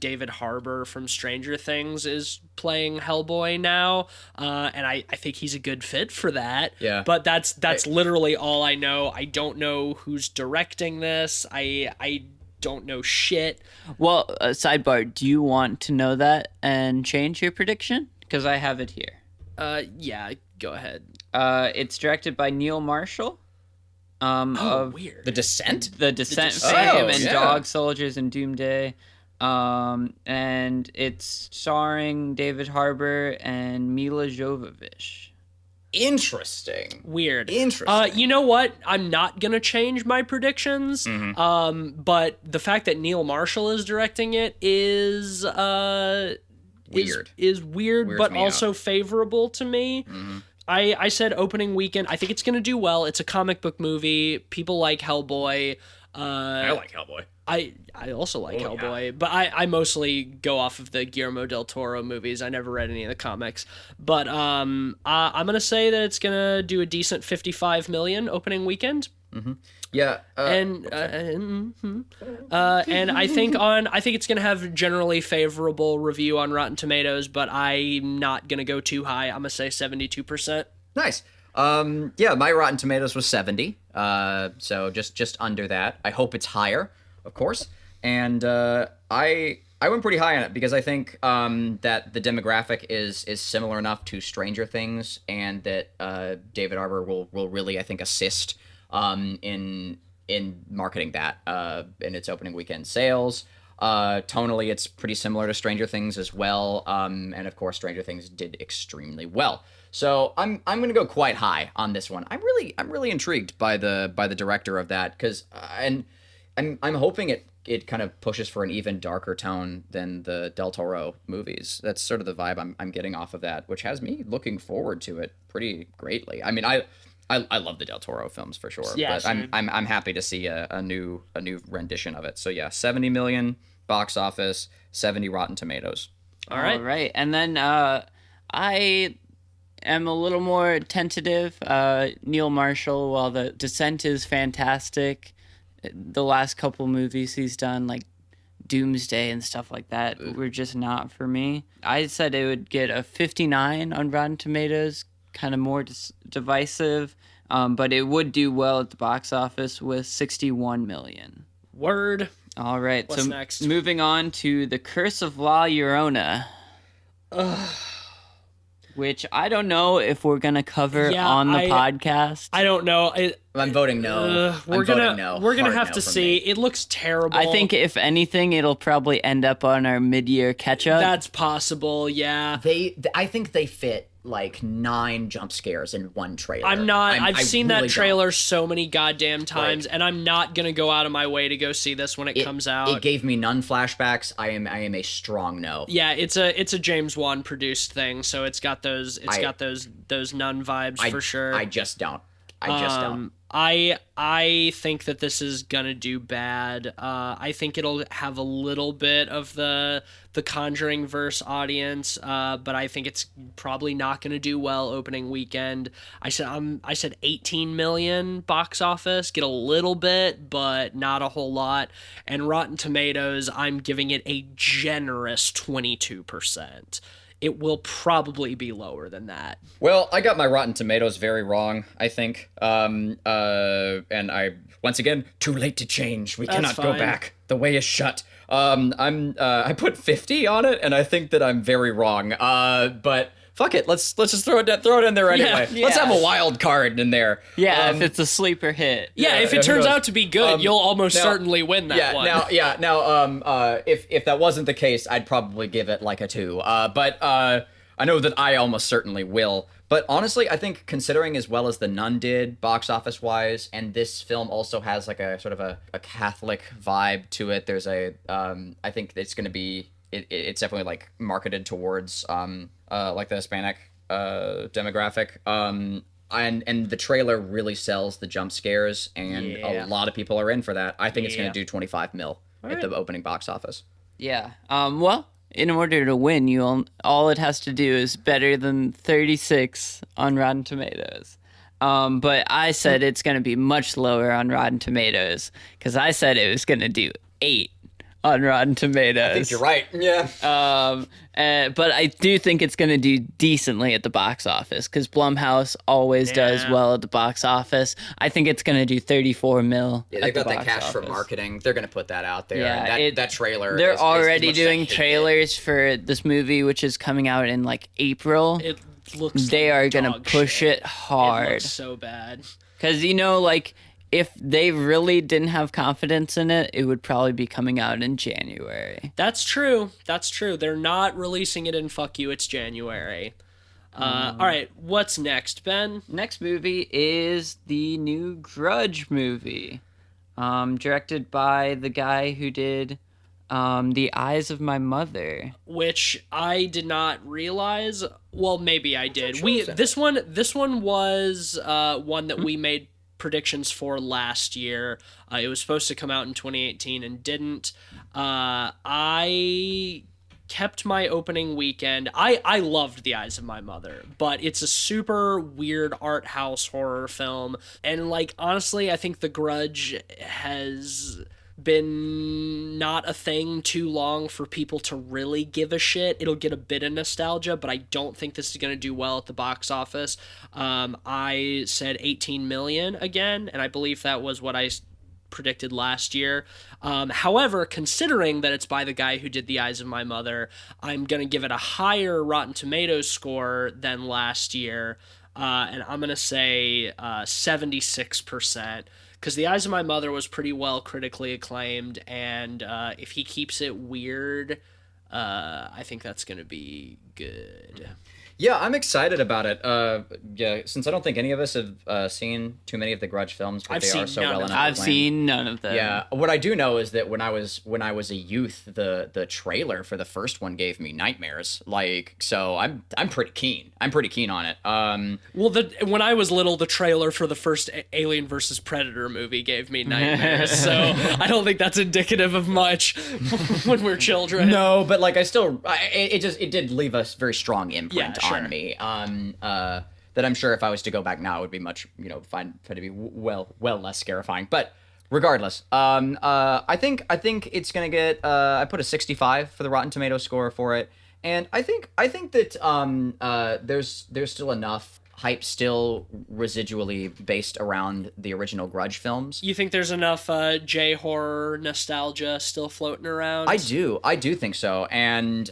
David Harbour from Stranger Things is playing Hellboy now, and I think he's a good fit for that. Yeah. But that's literally all I know. I don't know who's directing this. I don't know shit. Well, sidebar, do you want to know that and change your prediction? Because I have it here. Yeah, go ahead. It's directed by Neil Marshall. Weird. The Descent? The Descent Descent. fame Oh, and yeah. Dog Soldiers and Doomsday. And it's starring David Harbour and Mila Jovovich. Interesting. Weird. Interesting. You know what? I'm not gonna change my predictions. But the fact that Neil Marshall is directing it is Weird. Is weird, Weirds but me also favorable to me. I said opening weekend. I think it's gonna do well. It's a comic book movie. People like Hellboy. I like Hellboy. I also like Hellboy, but I mostly go off of the Guillermo del Toro movies. I never read any of the comics, but I'm gonna say that it's gonna do a decent 55 million opening weekend. Yeah. And I think it's gonna have generally favorable review on Rotten Tomatoes, but I'm not gonna go too high. I'm gonna say 72%. Nice. Yeah, my Rotten Tomatoes was 70. So just under that. I hope it's higher, of course. And I I went pretty high on it because I think that the demographic is similar enough to Stranger Things, and that David Arbor will really, I think, assist in marketing that in its opening weekend sales. Tonally, it's pretty similar to Stranger Things as well, and of course, Stranger Things did extremely well. So I'm going to go quite high on this one. I'm really intrigued by the director of that, because and I'm hoping it kind of pushes for an even darker tone than the Del Toro movies. That's sort of the vibe I'm getting off of that, which has me looking forward to it pretty greatly. I mean, I love the Del Toro films for sure, Yeah, but same. I'm happy to see a new rendition of it. So yeah, 70 million box office, 70 Rotten Tomatoes. All right. All right. And then I am a little more tentative. Neil Marshall, while The Descent is fantastic, the last couple movies he's done, like Doomsday and stuff like that, were just not for me. I said it would get a 59 on Rotten Tomatoes, kind of more divisive, but it would do well at the box office with 61 million. Word. All right, What's so next? moving on to The Curse of La Llorona. Which I don't know if we're going to cover Yeah, on the podcast. I don't know. I'm voting no. We're gonna Hard have no to from see. me. It looks terrible. I think if anything, it'll probably end up on our mid-year catch-up. that's possible. Yeah. I think they fit like 9 jump scares in one trailer. I've seen really that don't. trailer so many goddamn times, and I'm not gonna go out of my way to go see this when it comes out. It gave me none flashbacks. I am a strong no. Yeah, it's a James Wan produced thing, so it's got those nun vibes for sure. I just don't. don't. I think that this is gonna do bad. I think it'll have a little bit of the Conjuring verse audience, but I think it's probably not gonna do well opening weekend. I said 18 million box office, get a little bit, but not a whole lot. And Rotten Tomatoes, I'm giving it a generous 22%. It will probably be lower than that. Well, I got my Rotten Tomatoes very wrong, I think. And I, once again, too late to change. We cannot go fine. back. The way is shut. I put 50 on it, and I think that I'm very wrong. But fuck it. Let's just throw it in there anyway. Yeah. Let's have a wild card in there. Yeah, if it's a sleeper hit. Yeah, if who it turns knows? out to be good, you'll almost certainly win that one. Now, if that wasn't the case, I'd probably give it like a 2. But I know that I almost certainly will. But honestly, I think considering as well as The Nun did, box office wise, and this film also has like a sort of a Catholic vibe to it. There's I think it's going to be, it's definitely like marketed towards like the Hispanic demographic. And the trailer really sells the jump scares, and Yeah. a lot of people are in for that. I think it's going Yeah. to do 25 mil at the opening box office. Yeah. Well, in order to win, all it has to do is better than 36 on Rotten Tomatoes. But I said it's going to be much lower on Rotten Tomatoes because I said it was going to do 8 on Rotten Tomatoes. I think you're right. Yeah. But I do think it's going to do decently at the box office because Blumhouse always does Yeah. well at the box office. I think it's going to do 34 mil. Yeah, at they've the got that box cash for office. marketing. They're going to put that out there. Yeah, And that trailer. They're is already much doing that hit. trailers for this movie, which is coming out in like April. It looks They like are gonna dog push shit. it hard. It looks so bad. Because, like, if they really didn't have confidence in it, it would probably be coming out in January. That's true. They're not releasing it in fuck you, it's January. All right, what's next, Ben? Next movie is the new Grudge movie, directed by the guy who did The Eyes of My Mother. Which I did not realize. Well, maybe I did. sure This one was one that we made predictions for last year. It was supposed to come out in 2018 and didn't. I kept my opening weekend. I loved The Eyes of My Mother, but it's a super weird art house horror film. And like honestly, I think The Grudge has been not a thing too long for people to really give a shit. It'll get a bit of nostalgia, but I don't think this is going to do well at the box office. I said 18 million again, and I believe that was what I predicted last year. However, considering that it's by the guy who did The Eyes of My Mother, I'm going to give it a higher Rotten Tomatoes score than last year, and I'm going to say 76%. Because The Eyes of My Mother was pretty well critically acclaimed, and if he keeps it weird, I think that's going to be good. Yeah, I'm excited about it. Yeah, since I don't think any of us have seen too many of the Grudge films, but I've they are seen so none well of enough. I've seen none of them. Yeah, what I do know is that when I was a youth, the trailer for the first one gave me nightmares. Like, so I'm pretty keen. I'm pretty keen on it. Well, when I was little, the trailer for the first Alien vs. Predator movie gave me nightmares, so I don't think that's indicative of much when we're children. No, but like it did leave a very strong imprint Yeah, sure. on me. That I'm sure if I was to go back now, it would be much find to be well less scarifying. But regardless, I think it's gonna get. I put a 65 for the Rotten Tomatoes score for it, and I think that there's still enough hype still residually based around the original Grudge films. You think there's enough J-horror nostalgia still floating around? I do think so, and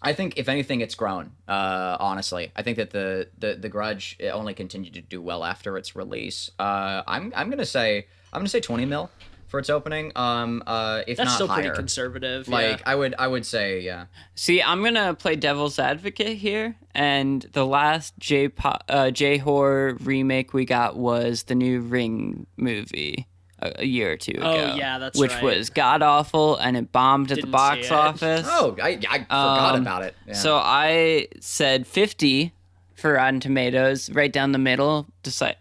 I think if anything, it's grown. Honestly, I think that the Grudge only continued to do well after its release. I'm gonna say 20 mil for its opening. If That's not still higher. pretty conservative. Like yeah. I would say yeah. See, I'm gonna play devil's advocate here, and the last J-horror remake we got was the new Ring movie a year or two ago. Oh, yeah, that's which right. was god awful, and it bombed at the Didn't box see it. office. Oh, I forgot about it. Yeah. So I said 50 for Rotten Tomatoes, right down the middle,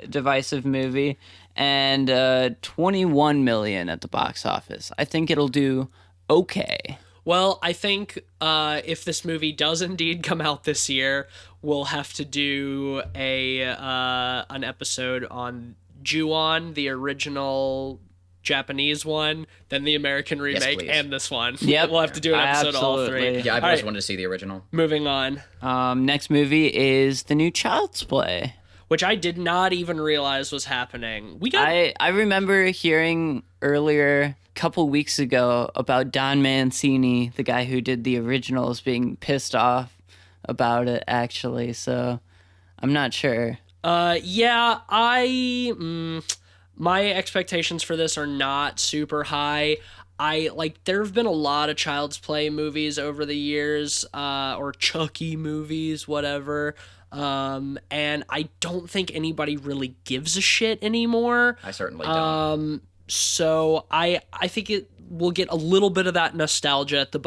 divisive movie, and 21 million at the box office. I think it'll do okay. Well, I think if this movie does indeed come out this year, we'll have to do an episode on Ju-on, the original Japanese one, then the American remake, please. and this one. Yep. We'll have to do an episode of all three. Absolutely. yeah, I've All always right, wanted to see the original. moving on, Next movie is the new Child's Play. which I did not even realize was happening. We got I remember hearing earlier, a couple weeks ago, about Don Mancini, the guy who did the originals, being pissed off about it, actually. So I'm not sure. yeah, my expectations for this are not super high. There have been a lot of Child's Play movies over the years, or Chucky movies, whatever. And I don't think anybody really gives a shit anymore. I certainly don't. So I think it will get a little bit of that nostalgia at the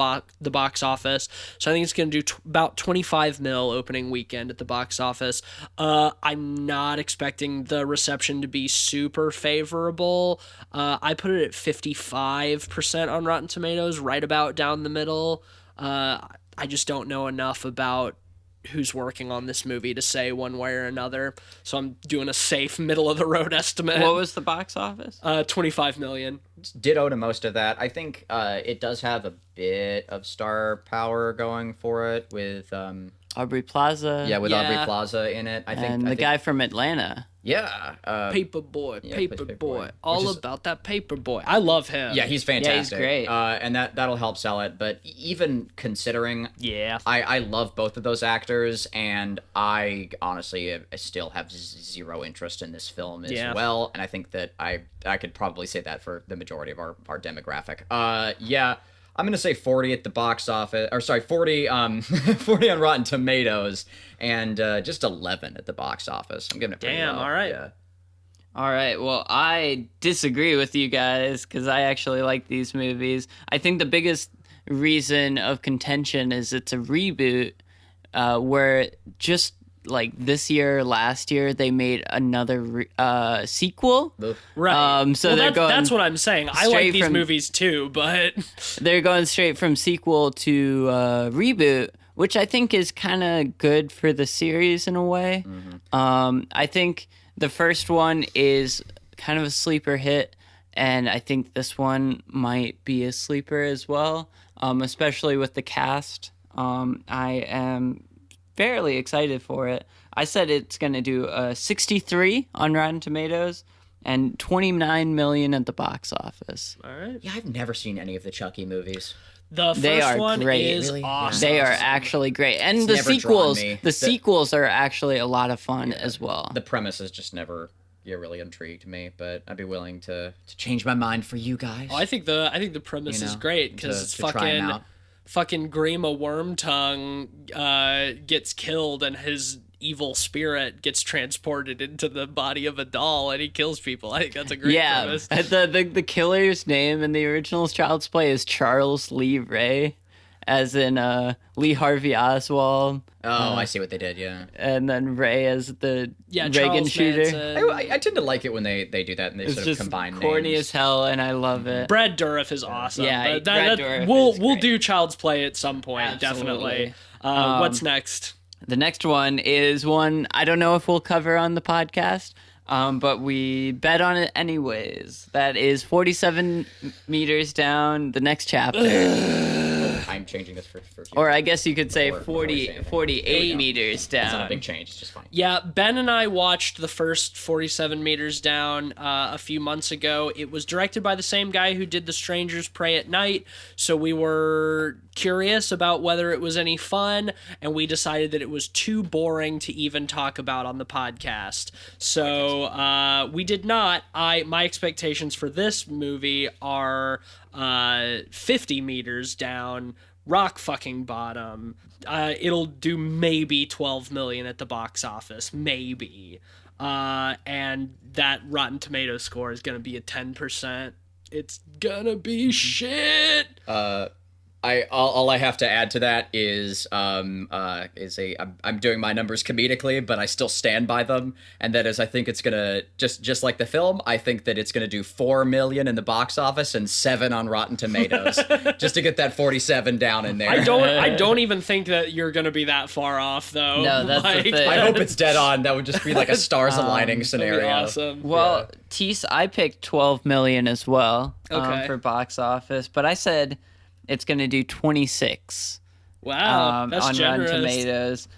box office. So I think it's going to do about 25 mil opening weekend at the box office. I'm not expecting the reception to be super favorable. I put it at 55% on Rotten Tomatoes, right about down the middle. I just don't know enough about who's working on this movie to say one way or another. So I'm doing a safe middle of the road estimate. What was the box office? 25 million. Ditto to most of that. I think it does have a bit of star power going for it with Aubrey Plaza. with Yeah. Aubrey Plaza in it. I think And the guy from Atlanta. Yeah. Paperboy, yeah, plays Paperboy, Paperboy, all which is- about that Paperboy. I love him. Yeah, he's fantastic. great. And that'll help sell it. But even considering, yeah. I love both of those actors, and I honestly still have zero interest in this film as Yeah. well. And I think that I could probably say that for the majority of our demographic. Yeah. I'm gonna say 40 at the box office, or sorry, 40 40 on Rotten Tomatoes, and just 11 at the box office. I'm giving it pretty Damn, low. all right. Yeah. All right. Well, I disagree with you guys because I actually like these movies. I think the biggest reason of contention is it's a reboot where just like this year, last year, they made another sequel. Right. So they're going that's what I'm saying. I like straight these from- movies too, but They're going straight from sequel to reboot, which I think is kind of good for the series in a way. I think the first one is kind of a sleeper hit, and I think this one might be a sleeper as well, especially with the cast. I am fairly excited for it. I said it's going to do a 63 on Rotten Tomatoes, and 29 million at the box office. All right. Yeah, I've never seen any of the Chucky movies. The They first are one great. is Really? awesome. They are actually great, and the never drawn sequels. me. The sequels are actually a lot of fun as well. The premise has just never really intrigued me, but I'd be willing to change my mind for you guys. Oh, I think the premise You is know, great because to- it's to try 'em out. fucking Grima Wormtongue gets killed and his evil spirit gets transported into the body of a doll and he kills people. I think that's a great Yeah, premise. the killer's name in the original Child's Play is Charles Lee Ray, as in Lee Harvey Oswald, Oh, I see what they did. Yeah, and then Ray as the Yeah, Reagan Charles shooter. Manson. I tend to like it when they do that and they It's sort of just combine corny names. as hell, and I love it. Brad Dourif is awesome. Yeah, but Brad Dourif we'll is we'll great. do Child's Play at some point, Absolutely. definitely. What's next? The next one is one I don't know if we'll cover on the podcast, but we bet on it anyways. That is 47 meters down, the next chapter. I'm changing this for you. Or I guess you could say Before we say 40, anything. 48 meters It's not a down. big change. It's just fine. Yeah, Ben and I watched the first 47 meters down a few months ago. It was directed by the same guy who did The Strangers Pray at Night, so we were curious about whether it was any fun, and we decided that it was too boring to even talk about on the podcast. So we did not. My expectations for this movie are 50 meters down, rock fucking bottom. It'll do maybe 12 million at the box office, maybe. And that Rotten Tomato score is gonna be a 10%. It's gonna be shit. All I have to add to that is I'm doing my numbers comedically, but I still stand by them, and that is I think it's gonna just like the film. I think that it's gonna do 4 million in the box office and 7 on Rotten Tomatoes, just to get that 47 down in there. I don't even think that you're gonna be that far off though. No, that's the thing. I hope it's dead on. That would just be like a stars aligning That'd be scenario. awesome. Well, Tease, I picked 12 million as well Okay. for box office, but I said it's going to do 26 Wow, that's on generous. Rotten Tomatoes.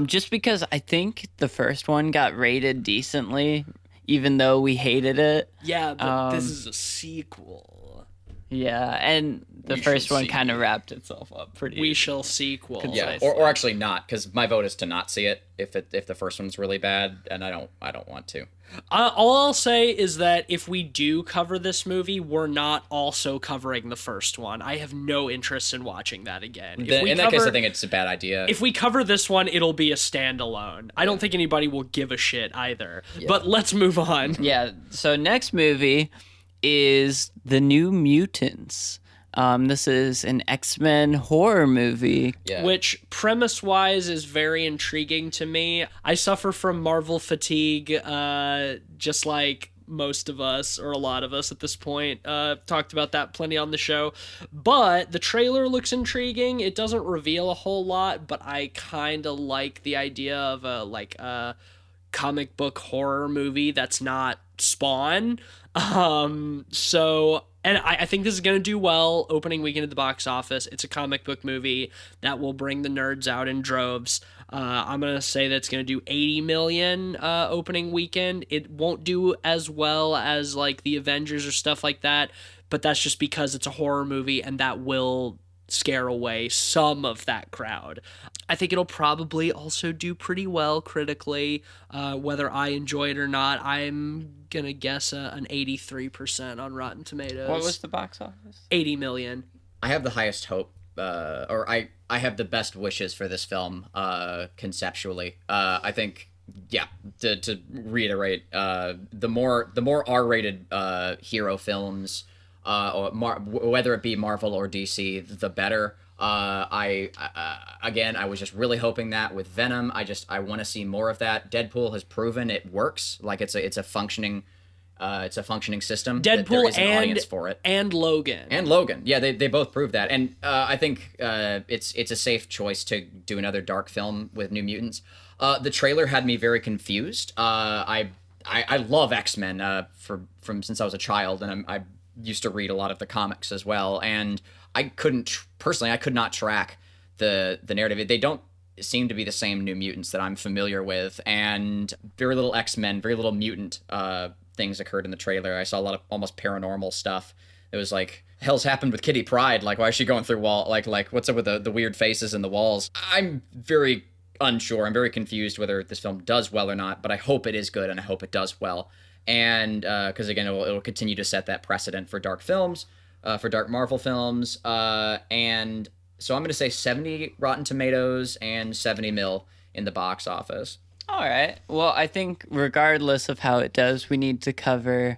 Just because I think the first one got rated decently, even though we hated it. Yeah, but this Um, is a sequel. Yeah, and the We first shall one see. kind of wrapped itself up pretty. We shall sequel. Yeah, Precisely. or actually not, because my vote is to not see it if the first one's really bad, and I don't want to. All I'll say is that if we do cover this movie, we're not also covering the first one. I have no interest in watching that again. In that case, I think it's a bad idea. if we cover this one, it'll be a standalone. I don't think anybody will give a shit either. But let's move on. Yeah, so next movie is The New Mutants. This is an X-Men horror movie. Yeah. Which premise-wise is very intriguing to me. I suffer from Marvel fatigue, just like most of us, or a lot of us at this point. Talked about that plenty on the show. But the trailer looks intriguing. It doesn't reveal a whole lot, but I kind of like the idea of a comic book horror movie that's not Spawn. And I think this is going to do well opening weekend at the box office. It's a comic book movie that will bring the nerds out in droves. I'm going to say that it's going to do 80 million opening weekend. It won't do as well as like the Avengers or stuff like that, but that's just because it's a horror movie and that will scare away some of that crowd. I think it'll probably also do pretty well critically, whether I enjoy it or not. I'm gonna guess an 83% on Rotten Tomatoes. What was the box office? 80 million? I have the highest hope, or I have the best wishes for this film, conceptually. I think, yeah, to reiterate, the more R-rated hero films, or whether it be Marvel or DC, the better. Again, I was just really hoping that with Venom. I want to see more of that. Deadpool has proven it works. Like it's a functioning system. that there Deadpool is an audience for it. and Logan. And Logan, yeah, they both proved that, and I think it's a safe choice to do another dark film with New Mutants. The trailer had me very confused. I love X-Men from since I was a child, and I used to read a lot of the comics as well, and I couldn't personally I could not track the narrative. They don't seem to be the same New Mutants that I'm familiar with, and very little X-Men, very little mutant things occurred in the trailer. I saw a lot of almost paranormal stuff. It was like, hell's happened with Kitty Pryde? Like, why is she going through like what's up with the weird faces in the walls? I'm very unsure. I'm very confused whether this film does well or not, but I hope it is good and I hope it does well. And because again, it'll continue to set that precedent for dark films, for dark Marvel films. And so I'm going to say 70 Rotten Tomatoes and 70 mil in the box office. All right. Well, I think regardless of how it does, we need to cover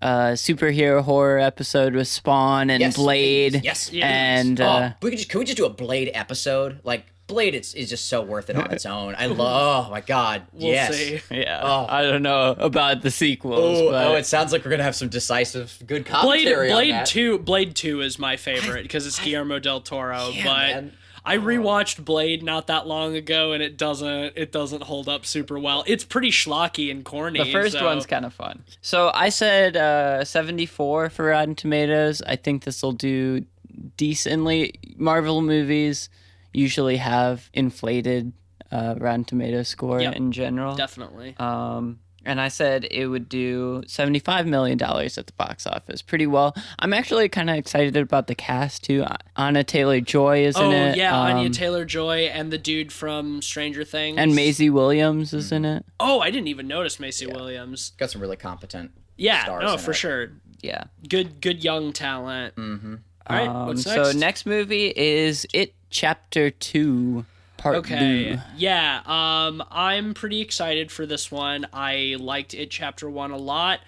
superhero horror episode with Spawn and Yes, Blade. please. Yes. And Can we just do a Blade episode? Like, Blade is just so worth it on its own. I love. Oh my god. We'll yes. see. yeah, Oh. I don't know about the sequels, but Oh, it sounds like we're gonna have some decisive, good commentary on that. Blade 2 is my favorite because it's Guillermo del Toro, Yeah, but man. I rewatched Blade not that long ago and it doesn't hold up super well. It's pretty schlocky and corny. the first so- one's kind of fun. So I said 74 for Rotten Tomatoes. I think this will do decently. Marvel movies usually have inflated Rotten Tomatoes score Yep. in general. Definitely. And I said it would do $75 million at the box office. Pretty well. I'm actually kind of excited about the cast, too. Anna Taylor-Joy is in it. Anya Taylor-Joy and the dude from Stranger Things. And Maisie Williams is in it. Oh, I didn't even notice Macy Williams. Got some really competent Yeah, stars no, in for it. sure. Yeah. Good young talent. Mm-hmm. All right, what's next? So next movie is It Chapter 2, Part Okay. 2. Yeah. I'm pretty excited for this one. I liked It Chapter 1 a lot.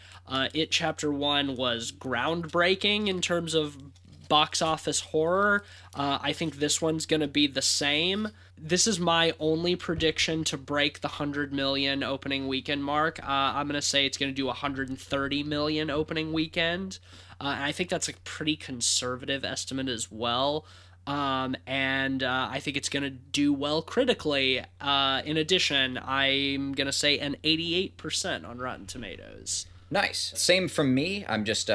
It Chapter 1 was groundbreaking in terms of box office horror. I think this one's going to be the same. This is my only prediction to break the 100 million opening weekend mark. I'm going to say it's going to do 130 million opening weekend. And I think that's a pretty conservative estimate as well. And I think it's going to do well critically. In addition, I'm going to say an 88% on Rotten Tomatoes. Nice. Same from me. I'm just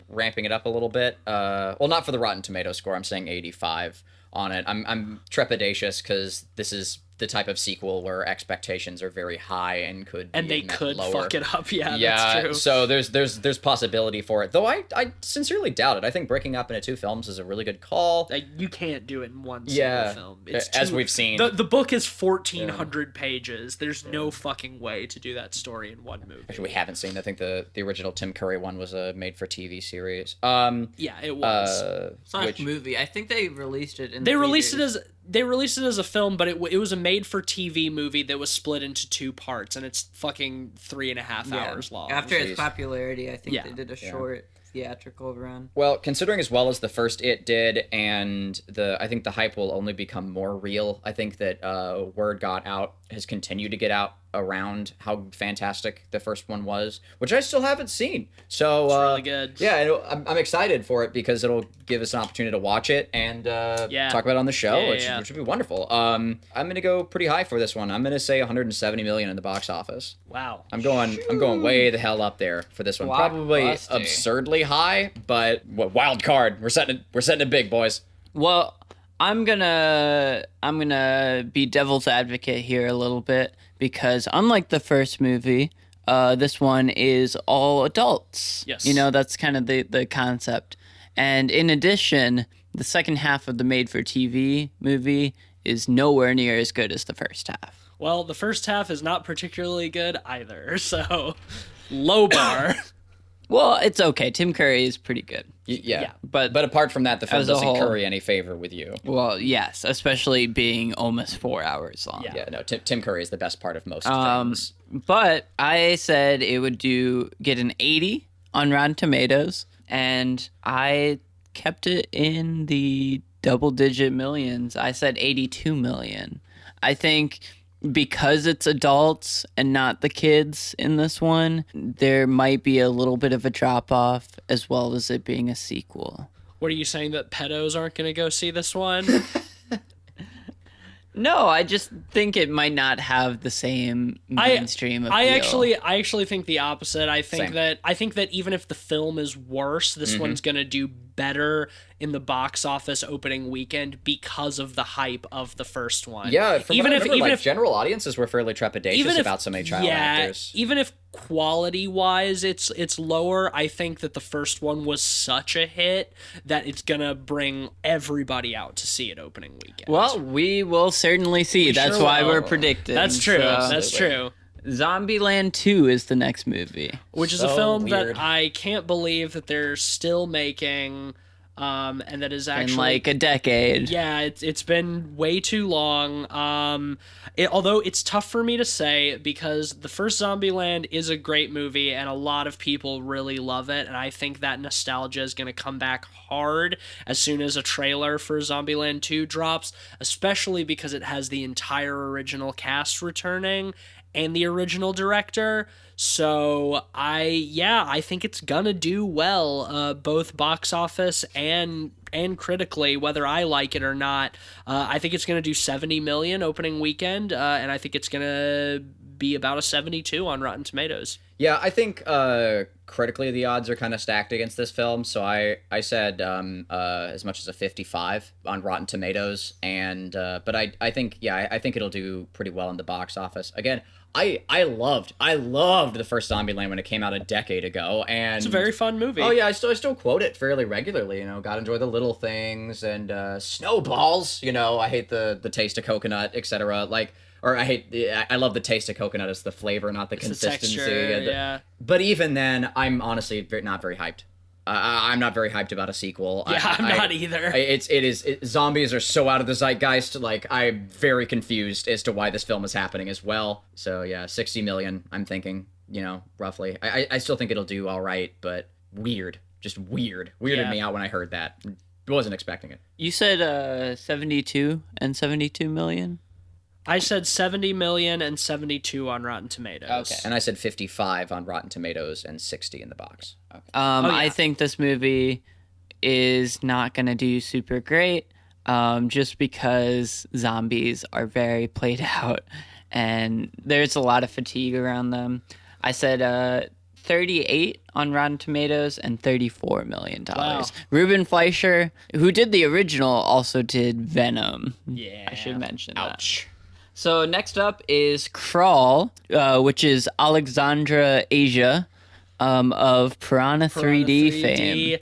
ramping it up a little bit. Well, not for the Rotten Tomato score. I'm saying 85 on it. I'm trepidatious because this is the type of sequel where expectations are very high and could And be they met could lower. fuck it up. Yeah, that's true. So there's possibility for it. Though I sincerely doubt it. I think breaking up into two films is a really good call. Like, you can't do it in one Yeah, single film. It's as too- we've seen. The book is 1,400 pages. There's no fucking way to do that story in one movie. Actually, we haven't seen. I think the original Tim Curry one was a made-for-TV series. Yeah, it was. It's not a movie. I think they released it in They released it as a film, but it was a made-for-TV movie that was split into two parts, and it's fucking 3.5 hours long. After Jeez. its popularity, I think Yeah. they did a short theatrical run. Well, considering as well as the first It did, and I think the hype will only become more real. I think that word got out, has continued to get out around how fantastic the first one was, which I still haven't seen. So It's really good. Yeah, I'm excited for it because it'll give us an opportunity to watch it and talk about it on the show, Yeah, which yeah. would be wonderful. I'm gonna go pretty high for this one. I'm gonna say 170 million in the box office. Wow. I'm going way the hell up there for this one. Probably Blockbuster. absurdly high, but wild card. We're setting it big, boys. Well, I'm gonna be devil's advocate here a little bit because unlike the first movie, this one is all adults. Yes. You know, that's kind of the concept. And in addition, the second half of the made-for-TV movie is nowhere near as good as the first half. Well, the first half is not particularly good either, so low bar. Well, it's okay. Tim Curry is pretty good. Yeah. But apart from that, the film as a doesn't whole- curry any favor with you. well, yes, especially being almost 4 hours long. Yeah. Yeah, no, Tim Curry is the best part of most Um, things. But I said it would get an 80 on Rotten Tomatoes, and I kept it in the double-digit millions. I said 82 million. I think because it's adults and not the kids in this one, there might be a little bit of a drop-off, as well as it being a sequel. What are you saying, that pedos aren't going to go see this one? No, I just think it might not have the same mainstream appeal. I actually think the opposite. I think Same. that even if the film is worse, this one's gonna do better in the box office opening weekend because of the hype of the first one. Yeah, from even what I if remember, even like, if general audiences were fairly trepidatious about so many child actors. even if quality wise it's lower, I think that the first one was such a hit that it's gonna bring everybody out to see it opening weekend. Well, we will certainly see. That's sure why will. we're predicting. That's true. So, That's true. Zombieland 2 is the next movie. Which is So a film weird. that I can't believe that they're still making, and that is actually In like a decade. yeah, it's been way too long. Although it's tough for me to say because the first Zombieland is a great movie and a lot of people really love it, and I think that nostalgia is going to come back hard as soon as a trailer for Zombieland 2 drops, especially because it has the entire original cast returning and the original director. So I think it's gonna do well, both box office and critically, whether I like it or not. I think it's gonna do 70 million opening weekend, and I think it's gonna be about a 72 on Rotten Tomatoes. Yeah, I think critically the odds are kind of stacked against this film. So I said as much as a 55 on Rotten Tomatoes, and but I think I think it'll do pretty well in the box office. Again, I loved the first Zombieland when it came out a decade ago, and It's a very fun movie. oh yeah, I still quote it fairly regularly. Gotta enjoy the little things and snowballs. I hate the taste of coconut, etc. I love the taste of coconut as the flavor, not the the consistency. texture, yeah. But even then, I'm honestly not very hyped. I'm not very hyped about a sequel. Yeah, I'm not either. Zombies are so out of the zeitgeist. I'm very confused as to why this film is happening as well. So yeah, 60 million. I'm thinking, roughly. I still think it'll do all right, but weird, just weirded Yeah. me out when I heard that. Wasn't expecting it. You said 72 and 72 million? I said 70 million and 72 on Rotten Tomatoes. Okay. And I said 55 on Rotten Tomatoes and 60 in the box. Oh, yeah. I think this movie is not going to do super great just because zombies are very played out and there's a lot of fatigue around them. I said 38 on Rotten Tomatoes and $34 million. Wow. Ruben Fleischer, who did the original, also did Venom. Yeah. I should mention that. Ouch. So next up is Crawl, which is Alexandra Asia of Piranha 3D fame.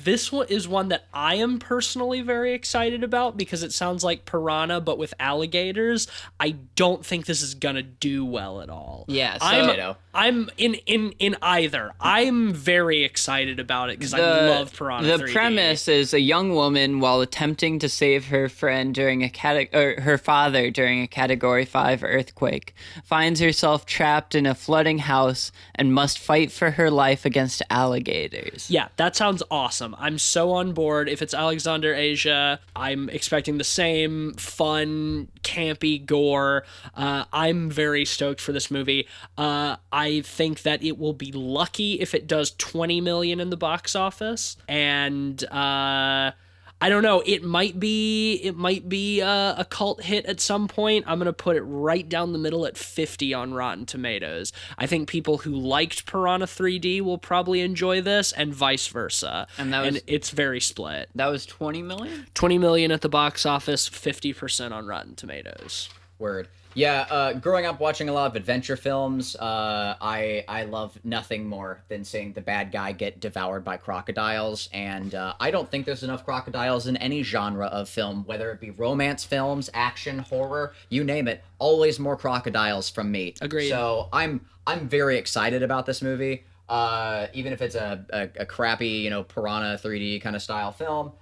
This one is one that I am personally very excited about because it sounds like Piranha but with alligators. I don't think this is gonna do well at all. Yeah, so I'm in either. I'm very excited about it because I love Piranha 3D. The premise is a young woman, while attempting to save her friend during her father during a Category 5 earthquake, finds herself trapped in a flooding house and must fight for her life against alligators. Yeah, that sounds awesome. I'm so on board. If it's Alexander Asia, I'm expecting the same fun, campy gore. I'm very stoked for this movie. I think that it will be lucky if it does 20 million in the box office, and I don't know. It might be a cult hit at some point. I'm gonna put it right down the middle at 50 on Rotten Tomatoes. I think people who liked Piranha 3D will probably enjoy this, and vice versa. And it's very split. That was 20 million? 20 million at the box office, 50% on Rotten Tomatoes. Word. Yeah, growing up watching a lot of adventure films, I love nothing more than seeing the bad guy get devoured by crocodiles, and I don't think there's enough crocodiles in any genre of film, whether it be romance films, action, horror, you name it, always more crocodiles from me. Agreed. So I'm very excited about this movie, even if it's a crappy, Piranha 3D kind of style film.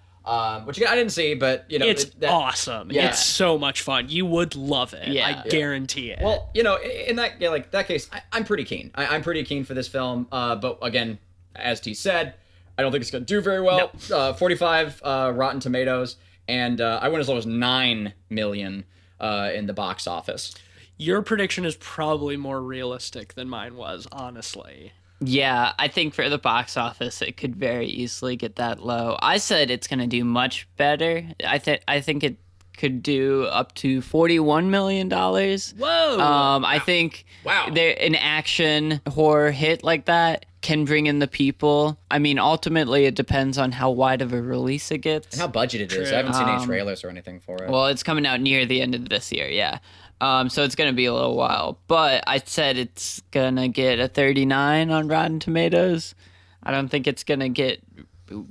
Which I didn't see, but it's awesome. Yeah. It's so much fun. You would love it. Yeah. I guarantee it. Well, in that case, I'm pretty keen. I'm pretty keen for this film. But again, as T said, I don't think it's gonna do very well. 45 Rotten Tomatoes, and I went as low as 9 million in the box office. Your prediction is probably more realistic than mine was, honestly. Yeah, I think for the box office, it could very easily get that low. I said it's going to do much better. I think it could do up to $41 million. Whoa! I think Wow. an action horror hit like that can bring in the people. I mean, ultimately, it depends on how wide of a release it gets. And how budgeted it is. I haven't seen any trailers or anything for it. Well, it's coming out near the end of this year, yeah. So it's going to be a little while. But I said it's going to get a 39 on Rotten Tomatoes. I don't think it's going to get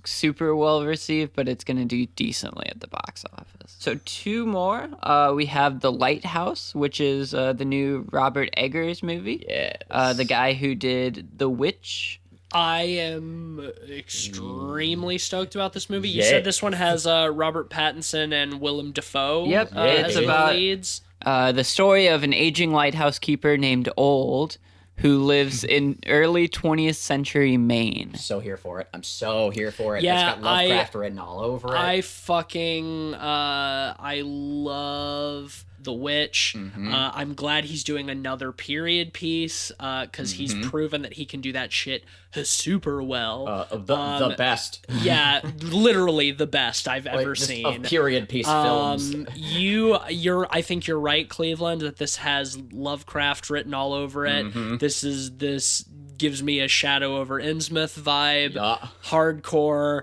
super well received, but it's going to do decently at the box office. So 2 more. We have The Lighthouse, which is the new Robert Eggers movie. Yes. The guy who did The Witch. I am extremely stoked about this movie. You Yeah. said this one has Robert Pattinson and Willem Dafoe Yep, as it's the about- leads. The story of an aging lighthouse keeper named Old who lives in early 20th century Maine. So here for it. I'm so here for it. Yeah, it's got Lovecraft written all over it. I fucking I love The Witch. I'm glad he's doing another period piece because he's proven that he can do that shit super well. the best. Yeah, literally the best I've ever Just seen. of period piece films. I think you're right, Cleveland, that this has Lovecraft written all over it. This gives me a Shadow over Innsmouth vibe, Yeah. hardcore.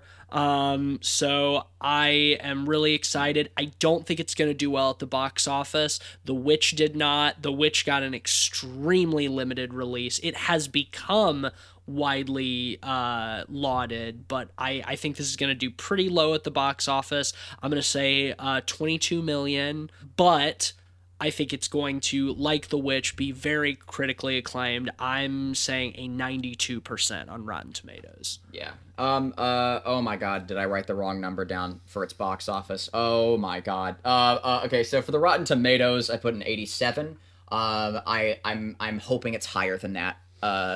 So I am really excited. I don't think it's going to do well at the box office. The Witch did not. The Witch got an extremely limited release. It has become widely lauded, but I think this is going to do pretty low at the box office. I'm going to say 22 million, but I think it's going to, like The Witch, be very critically acclaimed. I'm saying a 92% on Rotten Tomatoes. Yeah. Oh my God, did I write the wrong number down for its box office? Oh my God. Okay, so for the Rotten Tomatoes, I put an 87. I'm hoping it's higher than that.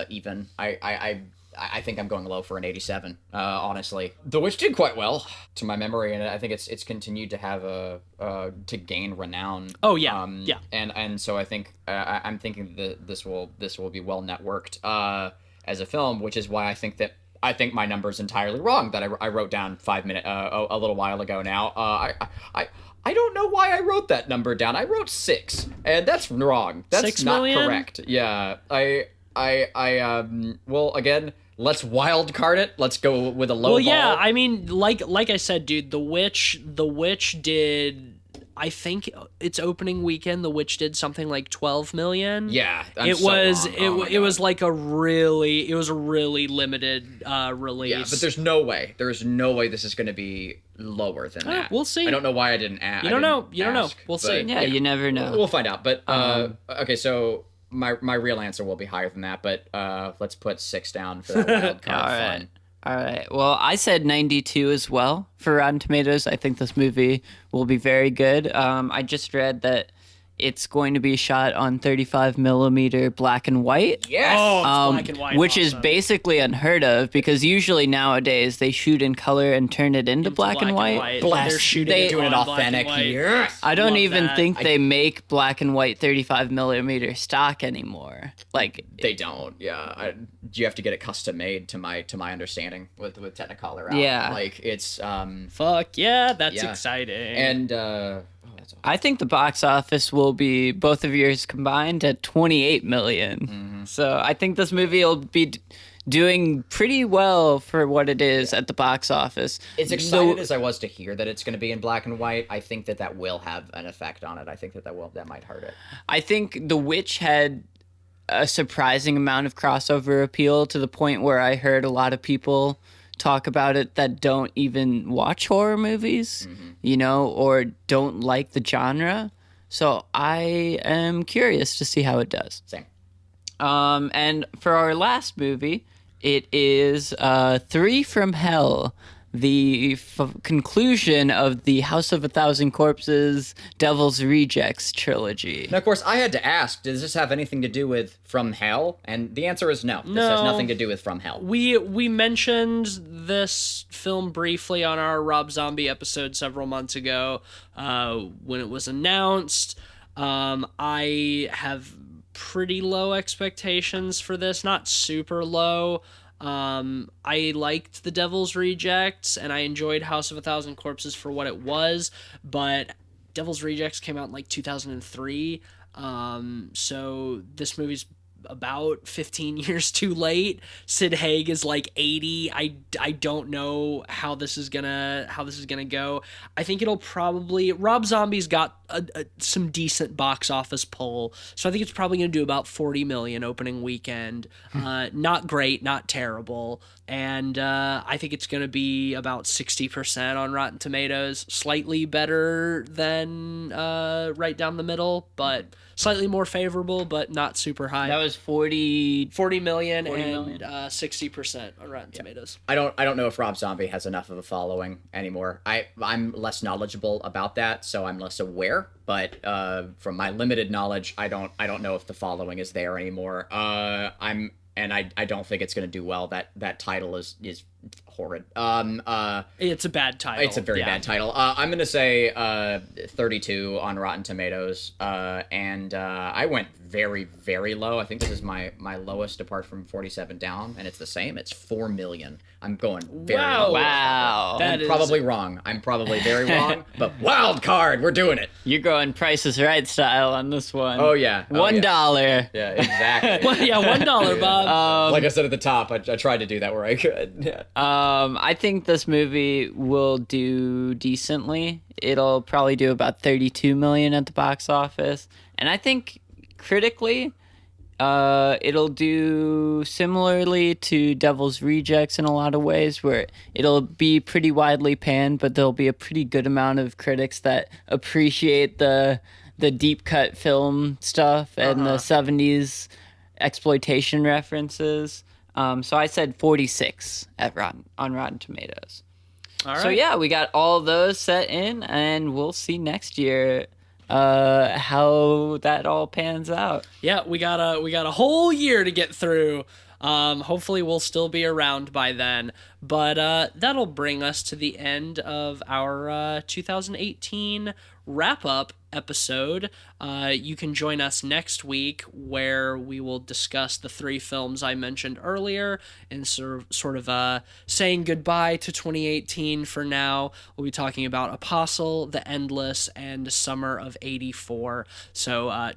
Even I think I'm going low for an 87. Honestly, The Witch did quite well to my memory, and I think it's continued to have to gain renown. Oh yeah, yeah. And so I think I'm thinking that this will be well networked as a film, which is why I think my number's entirely wrong that I wrote down 5 minutes a little while ago now. I don't know why I wrote that number down. I wrote 6, and that's wrong. That's 6 not million? correct. Yeah, well, again, let's wild card it. Let's go with a low Well, ball. yeah, I mean, like I said, dude, The Witch did. I think its opening weekend, The Witch did something like 12 million. Yeah, I'm it so was wrong. Oh my it was God. like a really limited release. Yeah, but there's no way this is going to be lower than that. we'll see. I don't know why I didn't ask. You don't know. We'll see. Yeah, you never know. We'll find out. But okay, so my real answer will be higher than that. But let's put 6 down for that wild card All fun. right. All right. Well, I said 92 as well for Rotten Tomatoes. I think this movie will be very good. I just read that it's going to be shot on 35 millimeter black and white. Yes. Oh, it's black and white. Which is awesome. basically unheard of because usually nowadays they shoot in color and turn it into black and white. Bless. They're shooting They- it doing it on black and authentic. white. Yes. I don't Love even that. think they make black and white 35 millimeter stock anymore. Like, They don't. Yeah. You have to get it custom made to my understanding with Technicolor out. Yeah. Like it's Fuck yeah, that's Yeah. exciting. and that's all. I think the box office will be both of yours combined at 28 million. Mm-hmm. So I think this movie will be doing pretty well for what it is at the box office. As excited as I was to hear that it's going to be in black and white, I think that will have an effect on it. I think that might hurt it. I think The Witch had a surprising amount of crossover appeal to the point where I heard a lot of people talk about it that don't even watch horror movies, or don't like the genre. So I am curious to see how it does. Same. And for our last movie, it is 3 from Hell, the conclusion of the House of a Thousand Corpses, Devil's Rejects trilogy. Now, of course, I had to ask, does this have anything to do with From Hell? And the answer is no. This has No. nothing to do with From Hell. We mentioned this film briefly on our Rob Zombie episode several months ago when it was announced. I have pretty low expectations for this, not super low. I liked The Devil's Rejects and I enjoyed House of a Thousand Corpses for what it was, but Devil's Rejects came out in like 2003. So this movie's about 15 years too late. Sid Haig is like 80. I don't know how this is gonna go. I think it'll probably, Rob Zombie's got some decent box office pull, so I think it's probably gonna do about 40 million opening weekend. Not great, not terrible, and I think it's gonna be about 60% on Rotten Tomatoes, slightly better than Right Down the Middle, but slightly more favorable, but not super high. That was 40 million 40 and million. 60% on Rotten Tomatoes. I don't know if Rob Zombie has enough of a following anymore. I'm less knowledgeable about that, so I'm less aware. But from my limited knowledge, I don't know if the following is there anymore. I don't think it's going to do well. That title is horrid. It's a bad title. It's a very bad title. I'm going to say 32 on Rotten Tomatoes, and I went very, very low. I think this is my lowest apart from 47 Down, and it's the same. It's 4 million. I'm going very low. Wow. That is Probably wrong. I'm probably very wrong, but wild card, we're doing it. You're going Price is Right style on this one. Oh yeah, $1. Yeah, exactly. Well, yeah, $1, Bob. Like I said at the top, I tried to do that where I could. Yeah. I think this movie will do decently. It'll probably do about 32 million at the box office, and I think critically, it'll do similarly to Devil's Rejects in a lot of ways, where it'll be pretty widely panned, but there'll be a pretty good amount of critics that appreciate the deep cut film stuff and the 70s exploitation references. So I said 46 on Rotten Tomatoes. All right. So yeah, we got all those set in, and we'll see next year how that all pans out. Yeah, we got a whole year to get through. Hopefully we'll still be around by then. But that'll bring us to the end of our 2018 wrap-up episode. You can join us next week where we will discuss the 3 films I mentioned earlier and sort of saying goodbye to 2018 for now. We'll be talking about Apostle, The Endless, and Summer of '84. So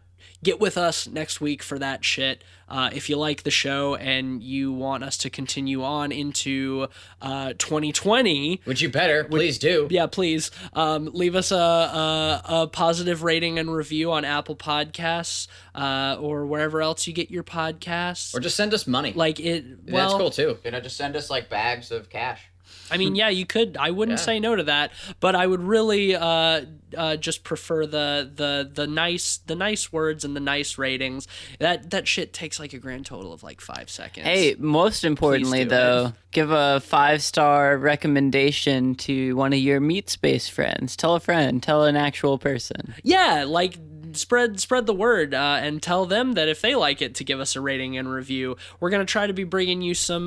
get with us next week for that shit. If you like the show and you want us to continue on into 2020, Which you better, please do. yeah, please leave us a positive rating and review on Apple Podcasts or wherever else you get your podcasts. Or just send us money. Like it. That's Well, cool too. Just send us like bags of cash. I mean, yeah, you could. I wouldn't Yeah. say no to that, but I would really just prefer the nice words and the nice ratings. That shit takes like a grand total of like 5 seconds. Hey, most importantly, do though, it. give a 5-star recommendation to one of your Meat Space friends. Tell a friend. Tell an actual person. Yeah, like spread the word and tell them that if they like it to give us a rating and review. We're gonna try to be bringing you some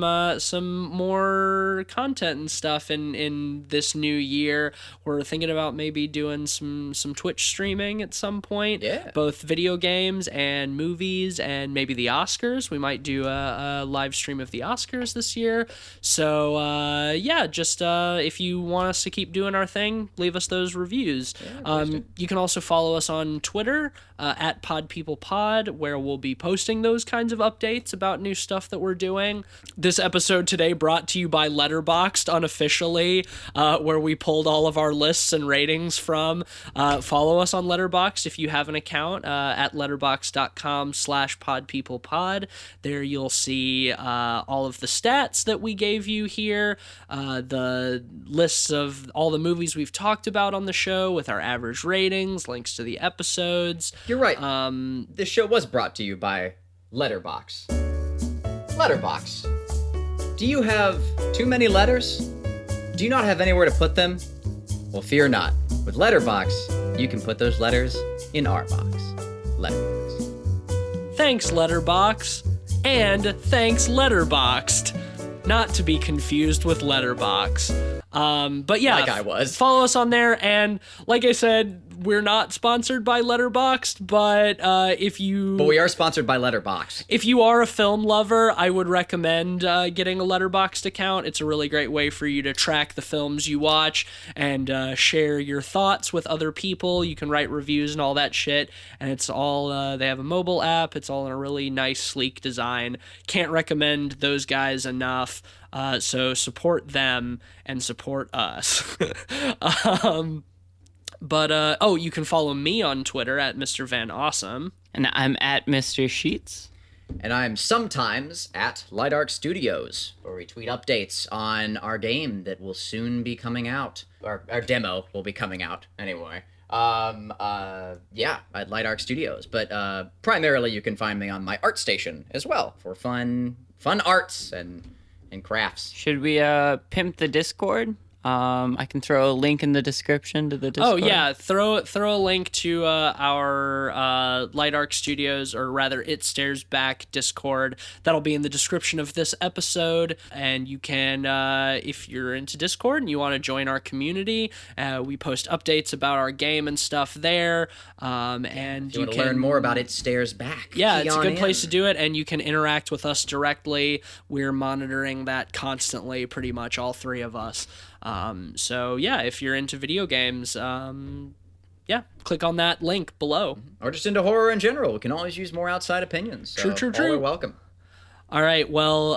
more content and stuff in this new year. We're thinking about maybe doing some Twitch streaming at some point. Yeah. Both video games and movies and maybe the Oscars. We might do a live stream of the Oscars this year. So yeah, just if you want us to keep doing our thing, leave us those reviews. You can also follow us on Twitter at PodPeoplePod, where we'll be posting those kinds of updates about new stuff that we're doing. This episode today brought to you by Letterboxd unofficially, where we pulled all of our lists and ratings from. Follow us on Letterboxd if you have an account at letterboxd.com/podpeoplepod. There you'll see all of the stats that we gave you here, the lists of all the movies we've talked about on the show with our average ratings, links to the episodes. You're right. This show was brought to you by Letterbox. Letterbox. Do you have too many letters? Do you not have anywhere to put them? Well, fear not. With Letterbox, you can put those letters in our box. Letterbox. Thanks, Letterbox. And thanks, Letterboxd. Not to be confused with Letterbox. But yeah, Like I was. follow us on there. And like I said, we're not sponsored by Letterboxd, but But we are sponsored by Letterboxd. if you are a film lover, I would recommend getting a Letterboxd account. It's a really great way for you to track the films you watch and share your thoughts with other people. You can write reviews and all that shit. And it's all, they have a mobile app. It's all in a really nice, sleek design. Can't recommend those guys enough. So support them and support us. But you can follow me on Twitter at Mr. Van Awesome. And I'm at Mr. Sheets. And I'm sometimes at Light Arc Studios, where we tweet updates on our game that will soon be coming out. Our demo will be coming out, anyway. Yeah, at Light Arc Studios. But primarily you can find me on my art station as well, for fun arts and crafts. Should we pimp the Discord? I can throw a link in the description to the Oh Discord. yeah, throw a link to our Light Arc Studios, or rather, It Stares Back Discord. That'll be in the description of this episode, and you can, if you're into Discord and you want to join our community, we post updates about our game and stuff there. And If you want to can learn more about It Stares Back, Yeah, key it's a on good place in. to do it, and you can interact with us directly. We're monitoring that constantly, pretty much all three of us. So yeah, if you're into video games, yeah, click on that link below. Or just into horror in general. We can always use more outside opinions. So True. All are welcome. All right, well,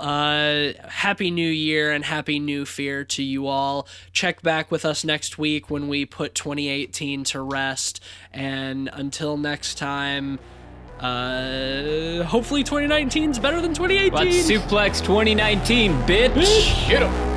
happy new year and happy new fear to you all. Check back with us next week when we put 2018 to rest. And until next time, hopefully 2019's better than 2018. Let's suplex 2019, bitch. Get 'em.